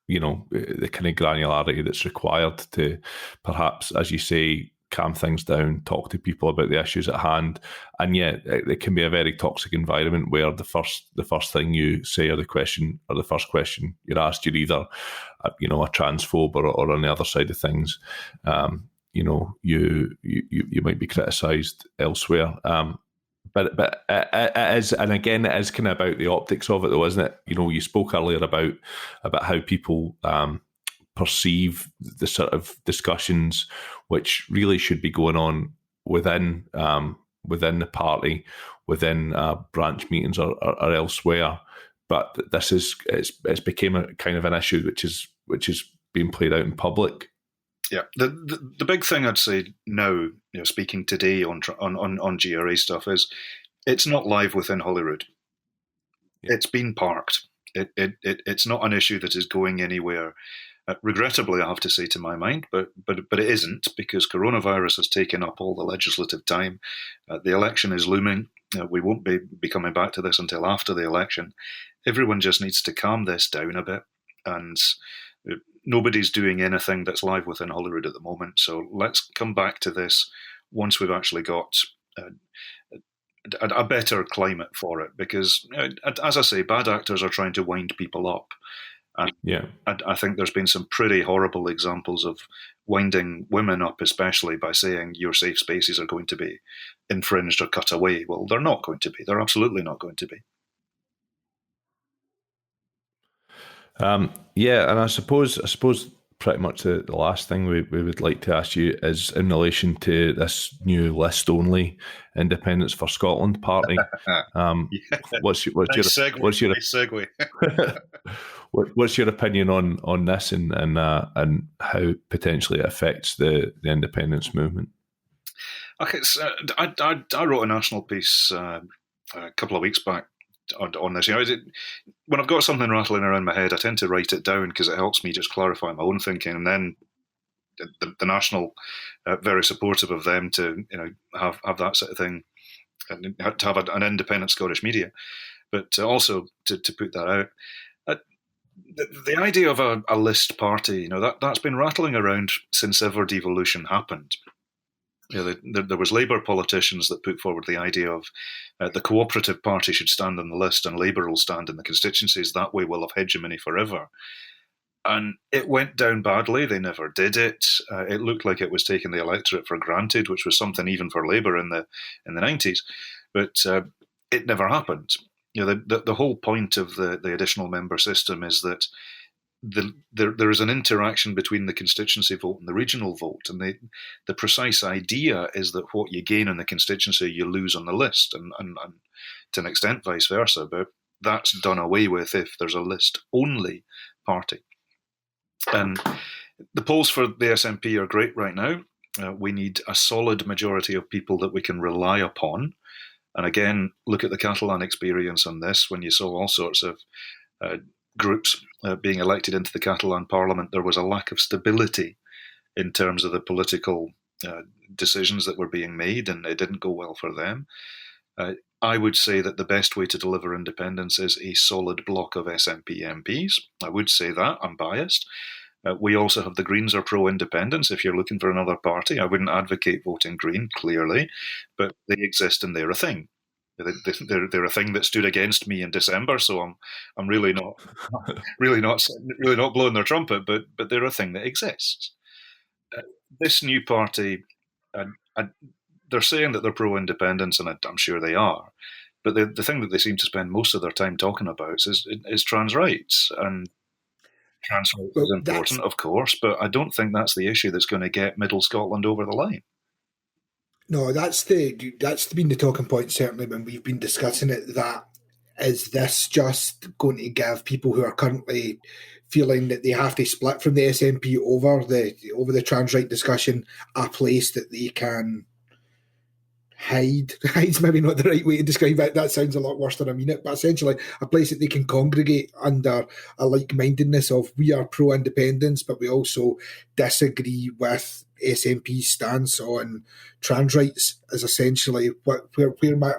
kind of granularity that's required to perhaps, as you say, calm things down, talk to people about the issues at hand. And yet it can be a very toxic environment where the first thing you say or the first question you're asked, you're either a transphobe or on the other side of things. You might be criticised elsewhere. But it is, and again, it is kind of about the optics of it, though, isn't it? You spoke earlier about how people perceive the sort of discussions which really should be going on within the party, within branch meetings or elsewhere. But it's became a kind of an issue which is being played out in public.
Yeah, the big thing I'd say now, speaking today on GRA stuff, is it's not live within Holyrood. Yeah. It's been parked. It's not an issue that is going anywhere. Regrettably, I have to say, to my mind, but it isn't, because coronavirus has taken up all the legislative time. The election is looming. We won't be coming back to this until after the election. Everyone just needs to calm this down a bit, and nobody's doing anything that's live within Holyrood at the moment. So let's come back to this once we've actually got a better climate for it, because, as I say, bad actors are trying to wind people up. And yeah, I think there's been some pretty horrible examples of winding women up, especially by saying your safe spaces are going to be infringed or cut away. Well, they're not going to be. They're absolutely not going to be.
Yeah, and I suppose pretty much the last thing we would like to ask you is in relation to this new list-only Independence for Scotland party. What's your
segue?
What's your opinion on this and how potentially it affects the independence movement?
Okay, so I wrote a national piece a couple of weeks back on this. When I've got something rattling around my head, I tend to write it down because it helps me just clarify my own thinking. And then the National, very supportive of them to have that sort of thing, and to have an independent Scottish media, but also to put that out. The idea of a list party, that's been rattling around since ever devolution happened. There was Labour politicians that put forward the idea of the cooperative party should stand on the list and Labour will stand in the constituencies. That way we'll have hegemony forever. And it went down badly. They never did it. It looked like it was taking the electorate for granted, which was something even for Labour in the 90s. But it never happened. The whole point of the additional member system is that there is an interaction between the constituency vote and the regional vote, and the precise idea is that what you gain in the constituency you lose on the list, and to an extent vice versa, but that's done away with if there's a list-only party. And the polls for the SNP are great right now. We need a solid majority of people that we can rely upon. And again, look at the Catalan experience on this. When you saw all sorts of groups being elected into the Catalan parliament, there was a lack of stability in terms of the political decisions that were being made, and it didn't go well for them. I would say that the best way to deliver independence is a solid block of SNP MPs. I would say that. I'm biased. We also have the Greens are pro-independence. If you're looking for another party, I wouldn't advocate voting Green, clearly, but they exist and they're a thing. They're a thing that stood against me in December, so I'm really not blowing their trumpet, but they're a thing that exists. This new party, they're saying that they're pro-independence, and I'm sure they are. But the thing that they seem to spend most of their time talking about is trans rights, and trans rights is important, of course, but I don't think that's the issue that's going to get Middle Scotland over the line.
No, that's been the talking point, certainly, when we've been discussing it. That is this just going to give people who are currently feeling that they have to split from the SNP over the trans right discussion a place that they can hide's maybe not the right way to describe it. That sounds a lot worse than I mean it, but essentially a place that they can congregate under a like-mindedness of, we are pro-independence, but we also disagree with SNP's stance on trans rights, is essentially where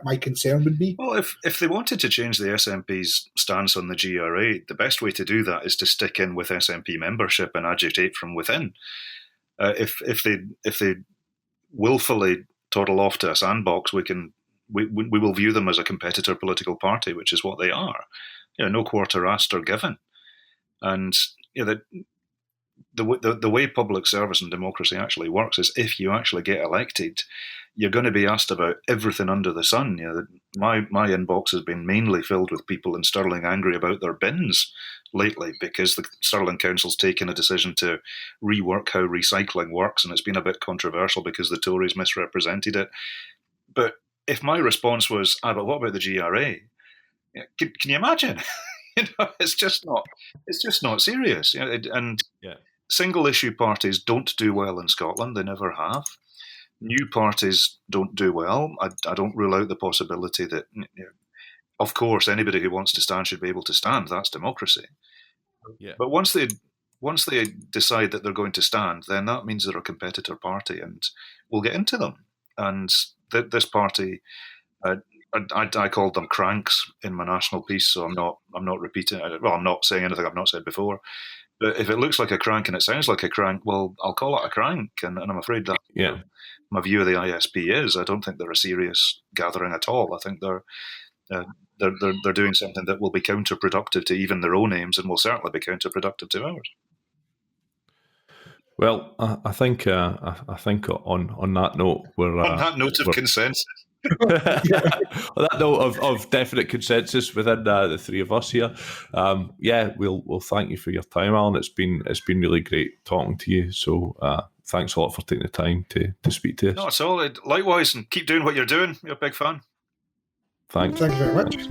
my concern would be.
Well, if they wanted to change the SNP's stance on the GRA, the best way to do that is to stick in with SNP membership and agitate from within. If they willfully toddle off to a sandbox, we will view them as a competitor political party, which is what they are. No quarter asked or given. And the way public service and democracy actually works is, if you actually get elected, you're going to be asked about everything under the sun. My inbox has been mainly filled with people in Stirling angry about their bins lately, because the Stirling Council's taken a decision to rework how recycling works, and it's been a bit controversial because the Tories misrepresented it. But if my response was, but what about the GRA? Can you imagine? It's just not serious. And single issue parties don't do well in Scotland. They never have. New parties don't do well. I don't rule out the possibility that, of course, anybody who wants to stand should be able to stand. That's democracy.
Yeah.
But once they decide that they're going to stand, then that means they're a competitor party, and we'll get into them. And this party, I called them cranks in my national piece, so I'm not repeating it. Well, I'm not saying anything I've not said before. But if it looks like a crank and it sounds like a crank, well, I'll call it a crank. And I'm afraid that my view of the ISP is, I don't think they're a serious gathering at all. I think they're doing something that will be counterproductive to even their own aims, and will certainly be counterproductive to ours.
Well, I think on that note, we're
on that note of consensus.
On that note of definite consensus within the three of us here, we'll thank you for your time, Alyn. It's been really great talking to you. So thanks a lot for taking the time to speak to us.
No, it's all likewise, and keep doing what you're doing. You're a big fan.
Thanks.
Thank you very much.